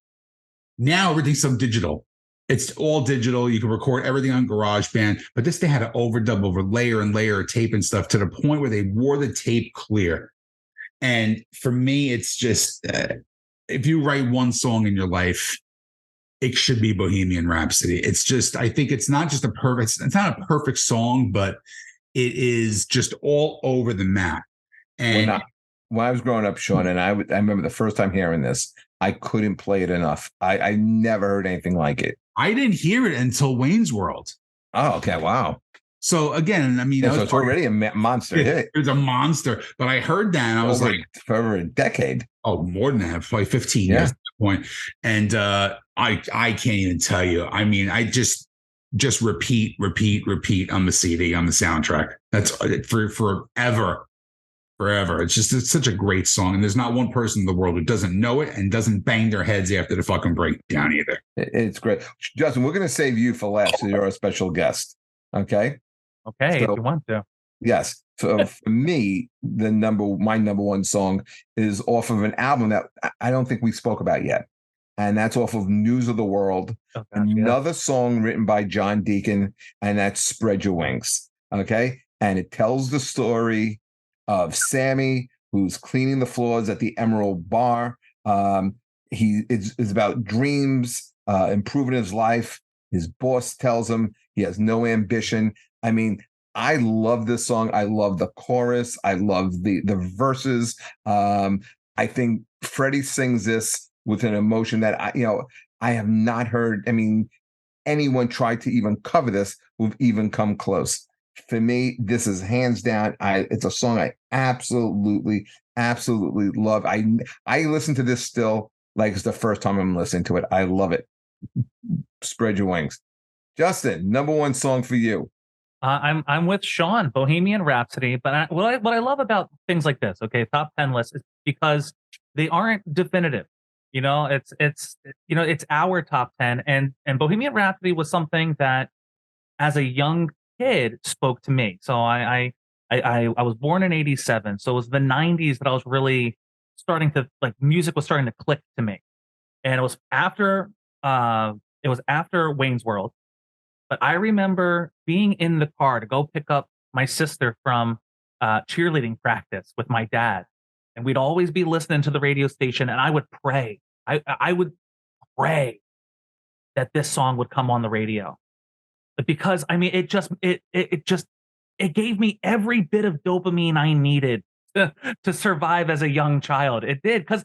now everything's so digital. It's all digital. You can record everything on GarageBand, but this, they had to overdub over layer and layer of tape and stuff to the point where they wore the tape clear. And for me, it's just, if you write one song in your life, it should be Bohemian Rhapsody. It's just, I think it's not a perfect song, but it is just all over the map. And when I was growing up, Sean, and I remember the first time hearing this, I couldn't play it enough. I never heard anything like it. I didn't hear it until Wayne's World. Oh, okay. Wow. So again, I mean, so it's already a monster hit. It's a monster, but I heard that and I was like, for over a decade. Oh, more than that, probably 15 years at that point. And I can't even tell you. I mean, I just repeat on the CD, on the soundtrack. That's for forever. It's such a great song. And there's not one person in the world who doesn't know it and doesn't bang their heads after the fucking breakdown either. It's great. Justin, we're going to save you for last. So you're a special guest. Okay. Okay. So, if you want to. Yes. So for me, my number one song is off of an album that I don't think we spoke about yet. And that's off of News of the World. Oh, gosh, another song written by John Deacon, and that's Spread Your Wings. Okay. And it tells the story of Sammy, who's cleaning the floors at the Emerald Bar. It's about dreams, improving his life. His boss tells him he has no ambition. I mean, I love this song. I love the chorus. I love the verses. I think Freddie sings this with an emotion that I have not heard. I mean, anyone tried to even cover this who've even come close. For me, this is hands down. It's a song I absolutely love. I listen to this still like it's the first time I'm listening to it. I love it. Spread Your Wings. Justin, number one song for you. I'm with Sean, Bohemian Rhapsody. But what I love about things like this, okay, top 10 lists, is because they aren't definitive. It's our top 10, and Bohemian Rhapsody was something that, as a young kid, spoke to me. So I was born in '87, so it was the '90s that I was really starting to music was starting to click to me, and it was after Wayne's World. But I remember being in the car to go pick up my sister from cheerleading practice with my dad, and we'd always be listening to the radio station, and I would pray. I would pray that this song would come on the radio, because I mean, it gave me every bit of dopamine I needed to survive as a young child. It did, because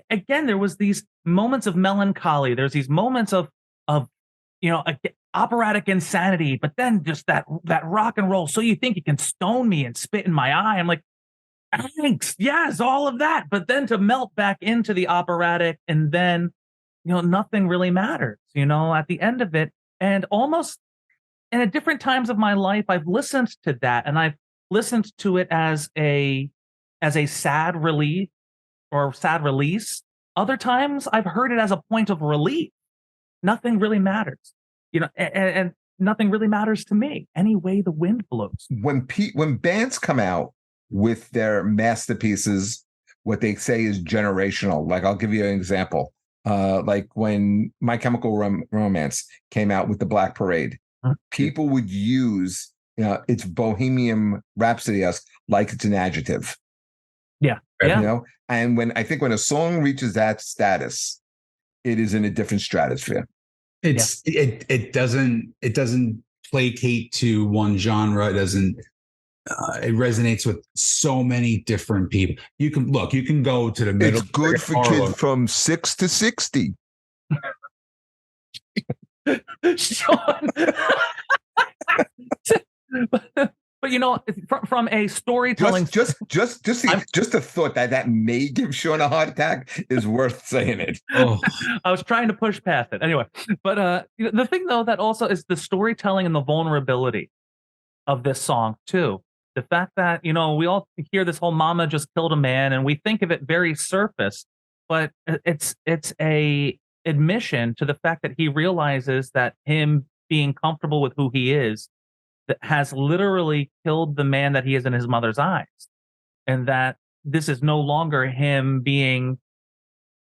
again, there was these moments of melancholy. There's these moments of operatic insanity, but then just that rock and roll. So you think you can stone me and spit in my eye? I'm like, thanks, yes, all of that. But then to melt back into the operatic, and then nothing really matters. At the end of it, and almost. And at different times of my life, I've listened to that, and I've listened to it as a sad relief or sad release. Other times, I've heard it as a point of relief. Nothing really matters, and nothing really matters to me. Any way the wind blows. When bands come out with their masterpieces, what they say is generational. Like, I'll give you an example. Like when My Chemical Romance came out with the Black Parade. People would use, it's Bohemian Rhapsody-esque like it's an adjective. Yeah. And when a song reaches that status, it is in a different stratosphere. It doesn't placate to one genre. It resonates with so many different people. You can go to the middle. It's good for kids from 6 to 60. Sean. But from a storytelling, just a thought that may give Sean a heart attack is worth saying it. Oh. I was trying to push past it anyway. But the thing though that also is the storytelling and the vulnerability of this song too. The fact that we all hear this whole "mama just killed a man" and we think of it very surface, but it's a admission to the fact that he realizes that him being comfortable with who he is that has literally killed the man that he is in his mother's eyes. And that this is no longer him being,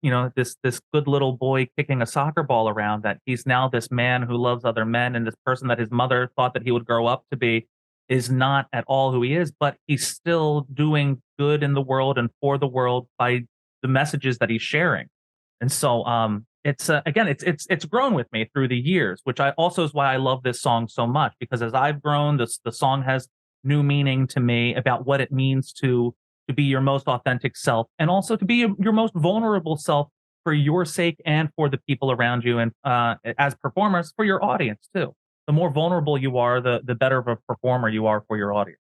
this good little boy kicking a soccer ball around, that he's now this man who loves other men, and this person that his mother thought that he would grow up to be is not at all who he is, but he's still doing good in the world and for the world by the messages that he's sharing. And so it's again, it's grown with me through the years, which also is why I love this song so much, because as I've grown, the song has new meaning to me about what it means to be your most authentic self, and also to be your most vulnerable self for your sake and for the people around you, and as performers for your audience too. The more vulnerable you are, the better of a performer you are for your audience.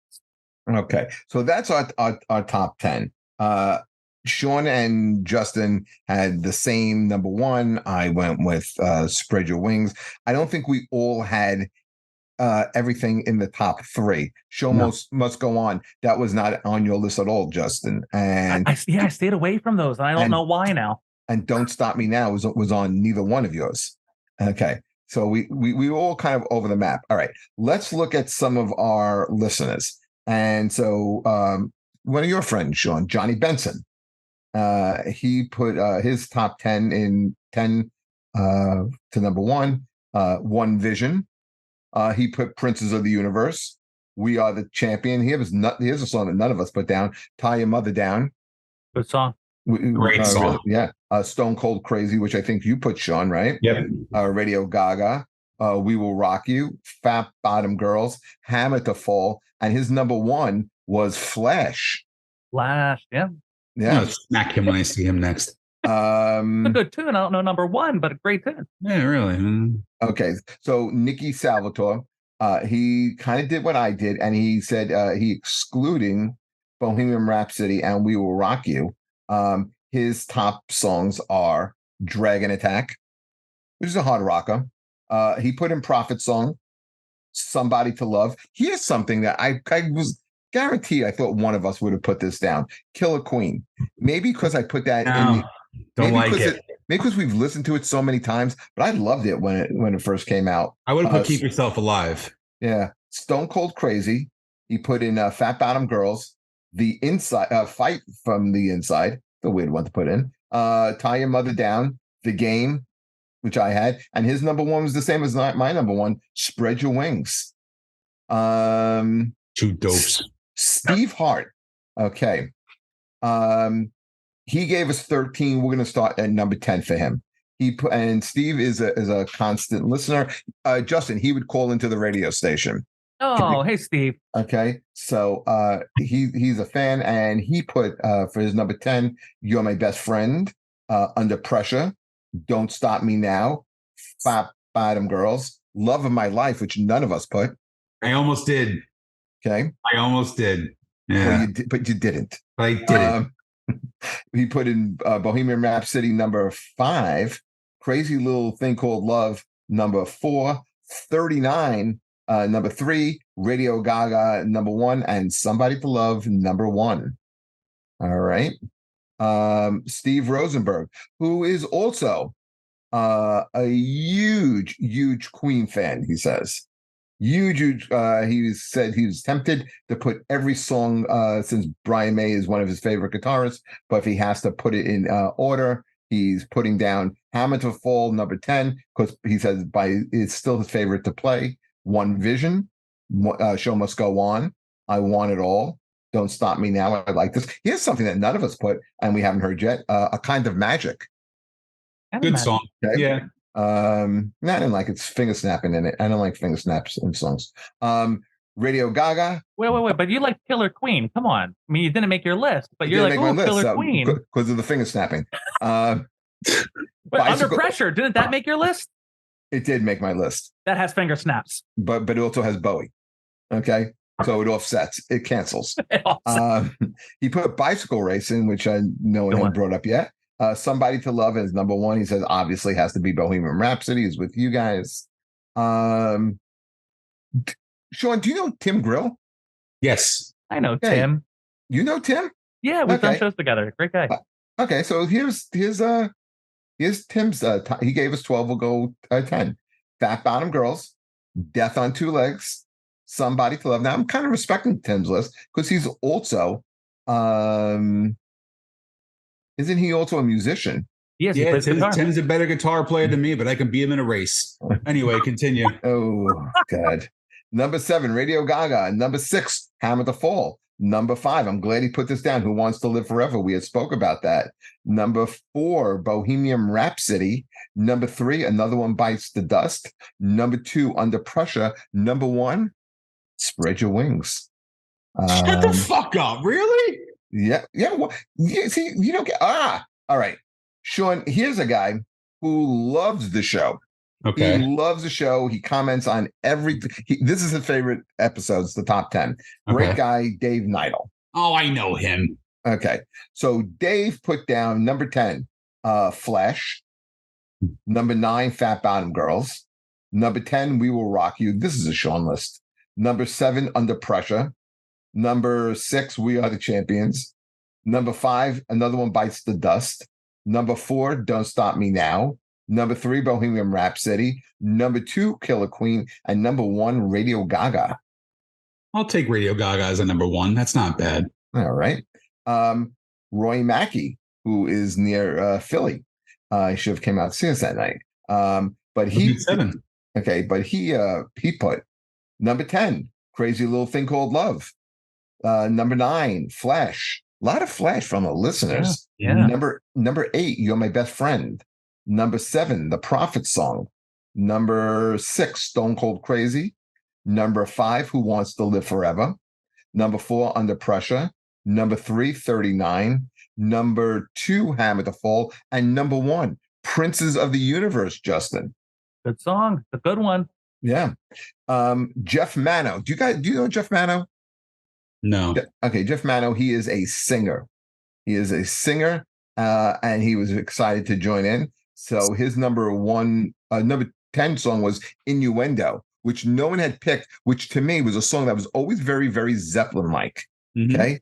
Okay, so that's our top 10. Sean and Justin had the same number one. I went with Spread Your Wings. I don't think we all had everything in the top 3. Show must go on. That was not on your list at all, Justin. And I stayed away from those, and I don't know why now. And Don't Stop Me Now was on neither one of yours. Okay, so we were all kind of over the map. All right, let's look at some of our listeners. And so one of your friends, Sean, Johnny Benson. He put his top 10 in 10 to number 1. One Vision. He put Princes of the Universe. We Are the Champion. Here's a song that none of us put down. Tie Your Mother Down. Good song. Great song. Really, yeah. Stone Cold Crazy, which I think you put, Sean, right? Yep. Radio Gaga. We Will Rock You. Fat Bottom Girls. Hammer to Fall. And his number 1 was Flash. Flash, yeah. Yeah. I'll smack him when I see him next. It's a good tune. I don't know number 1, but a great tune. Yeah, really. Okay, so Nicky Salvatore, he kind of did what I did, and he said he excluding Bohemian Rhapsody and We Will Rock You. His top songs are Dragon Attack, which is a hard rocker. He put in Prophet Song, Somebody to Love. Here's something that I was guaranteed I thought one of us would have put this down. Killer Queen. Maybe because I put that in. Don't like it. Maybe because we've listened to it so many times, but I loved it when it first came out. I would have put Keep Yourself Alive. Yeah. Stone Cold Crazy. He put in Fat Bottom Girls. The Inside, Fight from the Inside. The weird one to put in. Tie Your Mother Down. The Game, which I had. And his number 1 was the same as my number 1. Spread Your Wings. Two dopes. Steve Hart. Okay. He gave us 13. We're going to start at number 10 for him. And Steve is a constant listener. Justin, he would call into the radio station. Oh, hey, Steve. Okay. So he's a fan, and he put for his number 10, You're My Best Friend, Under Pressure, Don't Stop Me Now, Fat Bottom Girls, Love of My Life, which none of us put. I almost did. Okay. I almost did. Yeah. Well, but you didn't. I didn't. He put in Bohemian Rhapsody number 5, Crazy Little Thing Called Love number 4, 39 number 3, Radio Gaga number 1, and Somebody to Love number 1. All right. Steve Rosenberg, who is also a huge Queen fan, he says. Huge. He said he was tempted to put every song since Brian May is one of his favorite guitarists, but if he has to put it in order, he's putting down Hammer to Fall number 10 because he says it's still his favorite to play. One Vision, Show Must Go On, I Want It All, Don't Stop Me Now. I like this. Here's something that none of us put and we haven't heard yet: A Kind of Magic. Good song. Okay. Yeah. No, I didn't like it's finger snapping in it. I don't like finger snaps in songs. Radio Gaga. Wait. But you like Killer Queen. Come on. I mean, you didn't make your list, but you're like, oh, Killer Queen. Because of the finger snapping. But Under Pressure, didn't that make your list? It did make my list. That has finger snaps. But it also has Bowie. Okay. So it offsets. It cancels. He put Bicycle Racing, which no one had brought up yet. Somebody to Love is number one. He says obviously has to be Bohemian Rhapsody is with you guys. Sean, do you know Tim Grill? Yes. I know Tim. You know Tim? Yeah, we've done shows together. Great guy. Okay, so here's Tim's he gave us 12, we'll go 10. Fat Bottom Girls, Death on Two Legs, Somebody to Love. Now I'm kind of respecting Tim's list because he's also isn't he also a musician? Yes, yeah, Tim's a better guitar player than me, but I can beat him in a race. Anyway, continue. Oh, God. Number 7, Radio Gaga. Number 6, Hammer to Fall. Number 5, I'm glad he put this down, Who Wants to Live Forever. We had spoke about that. Number 4, Bohemian Rhapsody. Number 3, Another One Bites the Dust. Number 2, Under Pressure. Number 1, Spread Your Wings. Shut the fuck up. Really? Yeah. Well, see, you don't get, all right. Sean, here's a guy who loves the show. Okay. He loves the show. He comments on everything. This is his favorite episodes, the top 10. Great guy, Dave Neidl. Oh, I know him. Okay. So Dave put down number 10, Flesh. Number 9, Fat Bottom Girls. Number 10, We Will Rock You. This is a Sean list. Number 7, Under Pressure. Number 6, We Are the Champions. Number 5, Another One Bites the Dust. Number 4, Don't Stop Me Now. Number 3, Bohemian Rhapsody. Number 2, Killer Queen. And number 1, Radio Gaga. I'll take Radio Gaga as a number 1. That's not bad. All right. Roy Mackey, who is near Philly. He should have came out to see us that night. But he 7. Okay, but he put number 10, Crazy Little Thing Called Love. Number 9, Flash. A lot of Flash from the listeners. Yeah. Number 8, You're My Best Friend. Number 7, The Prophet Song. Number 6, Stone Cold Crazy. Number 5, Who Wants to Live Forever. Number 4, Under Pressure. Number 3, 39. Number 2, Hammer to Fall. And number 1, Princes of the Universe, Justin. Good song. It's a good one. Yeah. Jeff Mano. Do you know Jeff Mano? No. Okay, Jeff Mano, he is a singer. And he was excited to join in. So his number 10 song was Innuendo, which no one had picked, which to me was a song that was always very, very Zeppelin-like. Mm-hmm. Okay.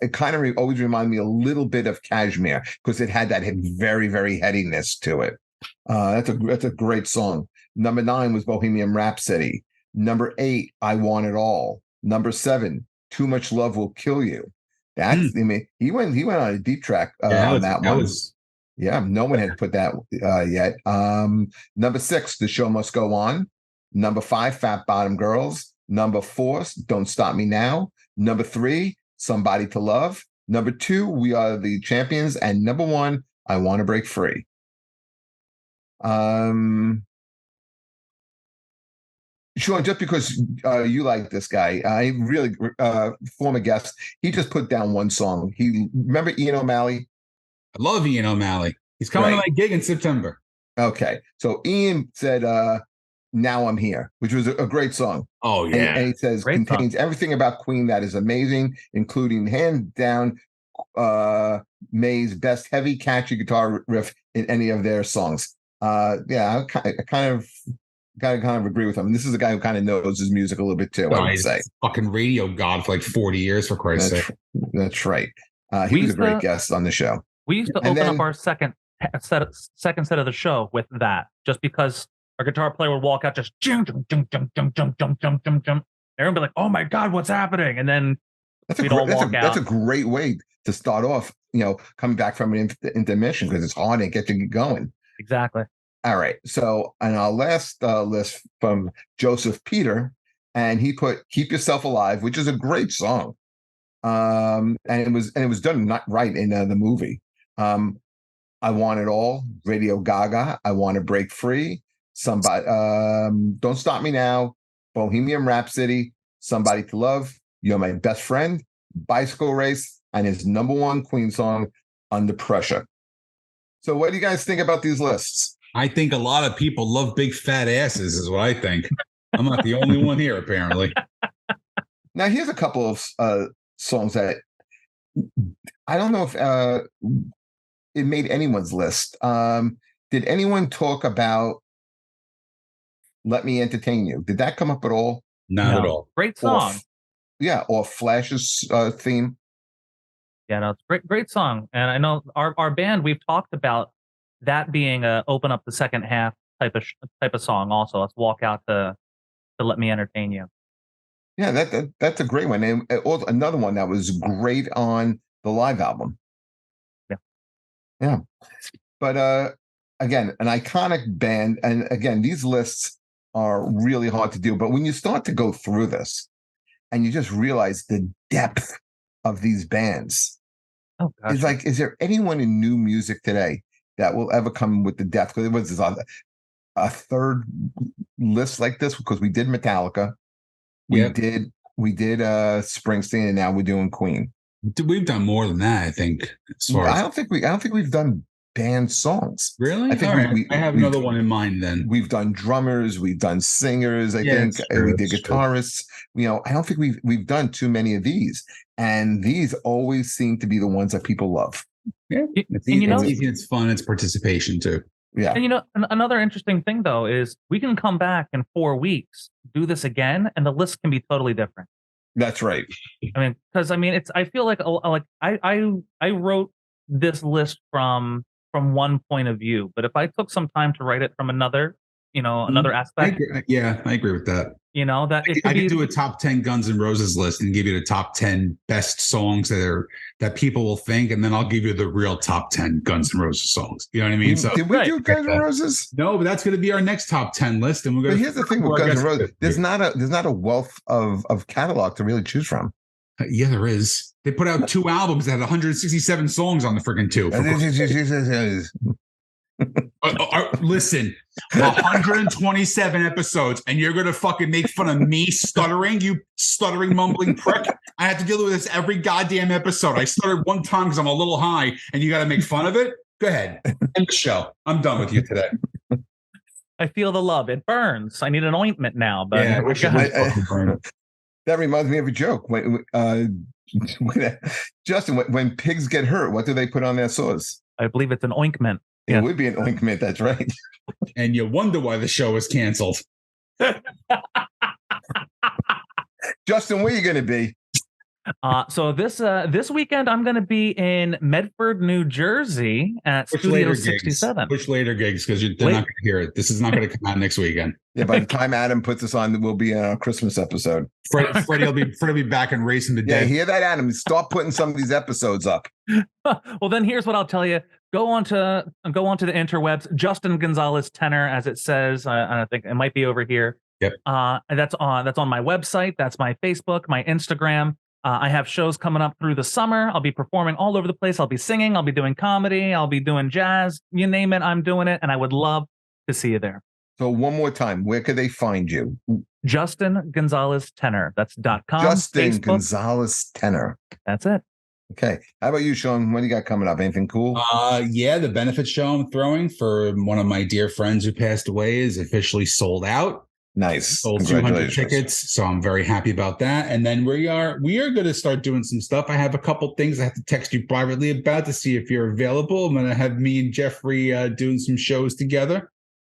It kind of always reminded me a little bit of Kashmir because it had that very, very headiness to it. That's a great song. Number 9 was Bohemian Rhapsody. Number 8, I Want It All. Number 7, Too Much Love Will Kill You. That's I mean, he went on a deep track on that one. Yeah, no one had put that yet. Number 6, The Show Must Go On. Number 5, Fat Bottom Girls. Number 4, Don't Stop Me Now. Number 3, Somebody to Love. Number 2, We Are the Champions. And number 1, I Want to Break Free. Sean, just because you like this guy, I really former guest. He just put down one song. Remember Ian O'Malley? I love Ian O'Malley. He's coming to my gig in September. Okay, so Ian said, "Now I'm Here," which was a great song. Oh yeah, and he says contains everything about Queen that is amazing, including hands down May's best heavy, catchy guitar riff in any of their songs. I kind of agree with him. And this is a guy who kind of knows his music a little bit too. I would say fucking radio god for like 40 years, for Christ's sake. That's right. He was a great guest on the show. We used to open up our second set of the show with that, just because our guitar player would walk out just jump. Everyone would be like, "Oh my god, what's happening?" And then we'd all walk out. That's a great way to start off. Coming back from an intermission because it's hard to get going. Exactly. All right. So on our last list from Joseph Peter, and he put "Keep Yourself Alive," which is a great song. And it was done not right in the movie. I Want It All, Radio Gaga, I Want to Break Free, Somebody, Don't Stop Me Now, Bohemian Rhapsody, Somebody to Love, You're My Best Friend, Bicycle Race, and his number one Queen song, Under Pressure. So what do you guys think about these lists? I think a lot of people love big fat asses is what I think. I'm not the only one here, apparently. Now, here's a couple of songs that I don't know if it made anyone's list. Did anyone talk about Let Me Entertain You? Did that come up at all? Not at all. Great song. Or Flash's theme. Yeah, no, it's great song. And I know our band, we've talked about that being a open up the second half type of song also. Let's walk out to Let Me Entertain You. Yeah, that's a great one. And also another one that was great on the live album. Yeah. But again, an iconic band. And again, these lists are really hard to do. But when you start to go through this and you just realize the depth of these bands, it's like, is there anyone in new music today that will ever come with the depth? Because it was a third list like this, because we did Metallica. We did Springsteen, and now we're doing Queen. We've done more than that, I think. I don't think we've done band songs. Really? I think I have another one in mind. Then we've done drummers, we've done singers. I think we did guitarists. I don't think we've done too many of these, and these always seem to be the ones that people love. Yeah, it's easy, it's fun, it's participation too. Yeah. And another interesting thing though is we can come back in 4 weeks, do this again, and the list can be totally different. That's right. I feel like I wrote this list from one point of view, but if I took some time to write it from another aspect. I agree with that. I could do a top 10 Guns N' Roses list and give you the top 10 best songs that people will think, and then I'll give you the real top 10 Guns N' Roses songs. You know what I mean? Did we do Guns N' Roses? No, but that's going to be our next top 10 list, and we're going. But here's the thing with Guns N' Roses: there's not a wealth of catalog to really choose from. Yeah, there is. They put out 2 albums that had 167 songs on the freaking 2. Listen, 127 episodes, and you're gonna fucking make fun of me stuttering, you stuttering, mumbling prick. I have to deal with this every goddamn episode. I stuttered one time because I'm a little high, and you got to make fun of it. Go ahead, end the show. I'm done with you today. I feel the love. It burns. I need an ointment now. But yeah, I wish it was fucking burn. That reminds me of a joke. Justin, when pigs get hurt, what do they put on their sores? I believe it's an ointment. It would be an ointment. That's right. And you wonder why the show was canceled. Justin, where are you going to be? So this weekend I'm going to be in Medford, New Jersey at Studio 67. Which later gigs? Because they're not going to hear it. This is not going to come out next weekend. Yeah, by the time Adam puts us on, we'll be in our Christmas episode. Freddie will be back and racing the dead. Yeah, hear that, Adam? Start putting some of these episodes up. Well, then here's what I'll tell you. Go on to the interwebs. Justin Gonzalez tenor, as it says. I think it might be over here. Yep. That's on my website. That's my Facebook, my Instagram. I have shows coming up through the summer. I'll be performing all over the place. I'll be singing. I'll be doing comedy. I'll be doing jazz. You name it, I'm doing it. And I would love to see you there. So one more time, where could they find you? Justin Gonzalez Tenor. That's .com. Justin Facebook. Gonzalez Tenor. That's it. Okay. How about you, Sean? What do you got coming up? Anything cool? The benefit show I'm throwing for one of my dear friends who passed away is officially sold out. Nice. Sold 200 tickets, so I'm very happy about that. And then we are going to start doing some stuff. I have a couple things I have to text you privately about to see if you're available. I'm going to have me and Jeffrey doing some shows together.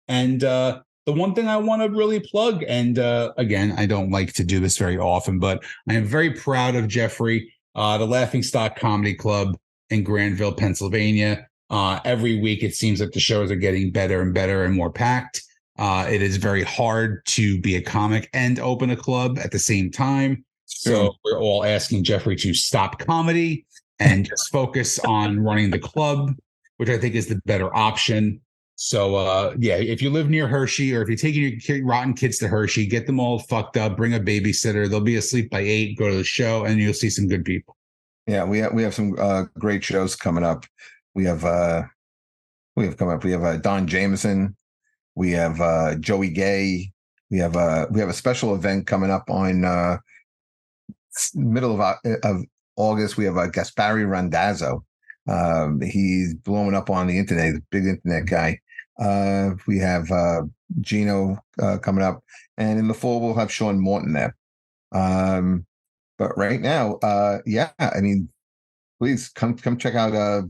And the one thing I want to really plug, and again, I don't like to do this very often, but I am very proud of Jeffrey, the Laughing Stock Comedy Club in Granville, Pennsylvania. Every week, it seems like the shows are getting better and better and more packed. It is very hard to be a comic and open a club at the same time. So we're all asking Jeffrey to stop comedy and just focus on running the club, which I think is the better option. So, if you live near Hershey, or if you're taking your rotten kids to Hershey, get them all fucked up, bring a babysitter. They'll be asleep by 8, go to the show, and you'll see some good people. Yeah, we have some great shows coming up. We have We have come up. We have Don Jameson. We have Joey Gay. We have a special event coming up on middle of August. We have Gaspari Randazzo. He's blowing up on the internet. He's a big internet guy. We have Gino coming up, and in the fall we'll have Sean Morton there. But right now, yeah, I mean, please come check out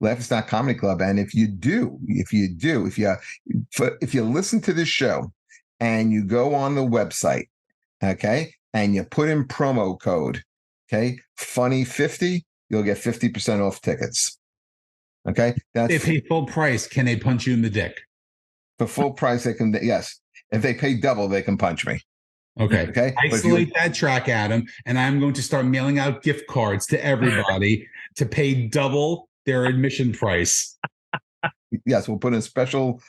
Laugh It's Not Comedy Club. And if you listen to this show and you go on the website, okay, and you put in promo code, okay, funny50, you'll get 50% off tickets. Okay, that's they pay full price. Can they punch you in the dick? For full price, they can. Yes, if they pay double, they can punch me. Okay. Okay. Isolate that track, Adam, and I'm going to start mailing out gift cards to everybody to pay double their admission price. Yes, we'll put in a special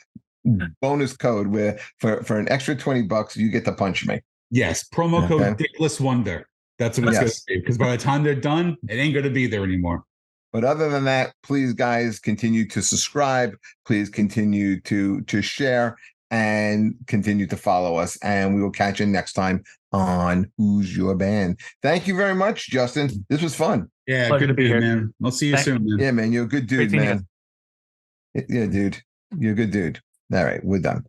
bonus code where for an extra $20, you get to punch me. Yes, promo code Dickless Wonder. That's what it's going to be. Because by the time they're done, it ain't going to be there anymore. But other than that, please, guys, continue to subscribe. Please continue to share and continue to follow us. And we will catch you next time on Who's Your Band. Thank you very much, Justin. This was fun. Yeah, good to be here, man. I'll see you soon, man. Yeah, man. You're a good dude, man. Yeah, dude. You're a good dude. All right, we're done.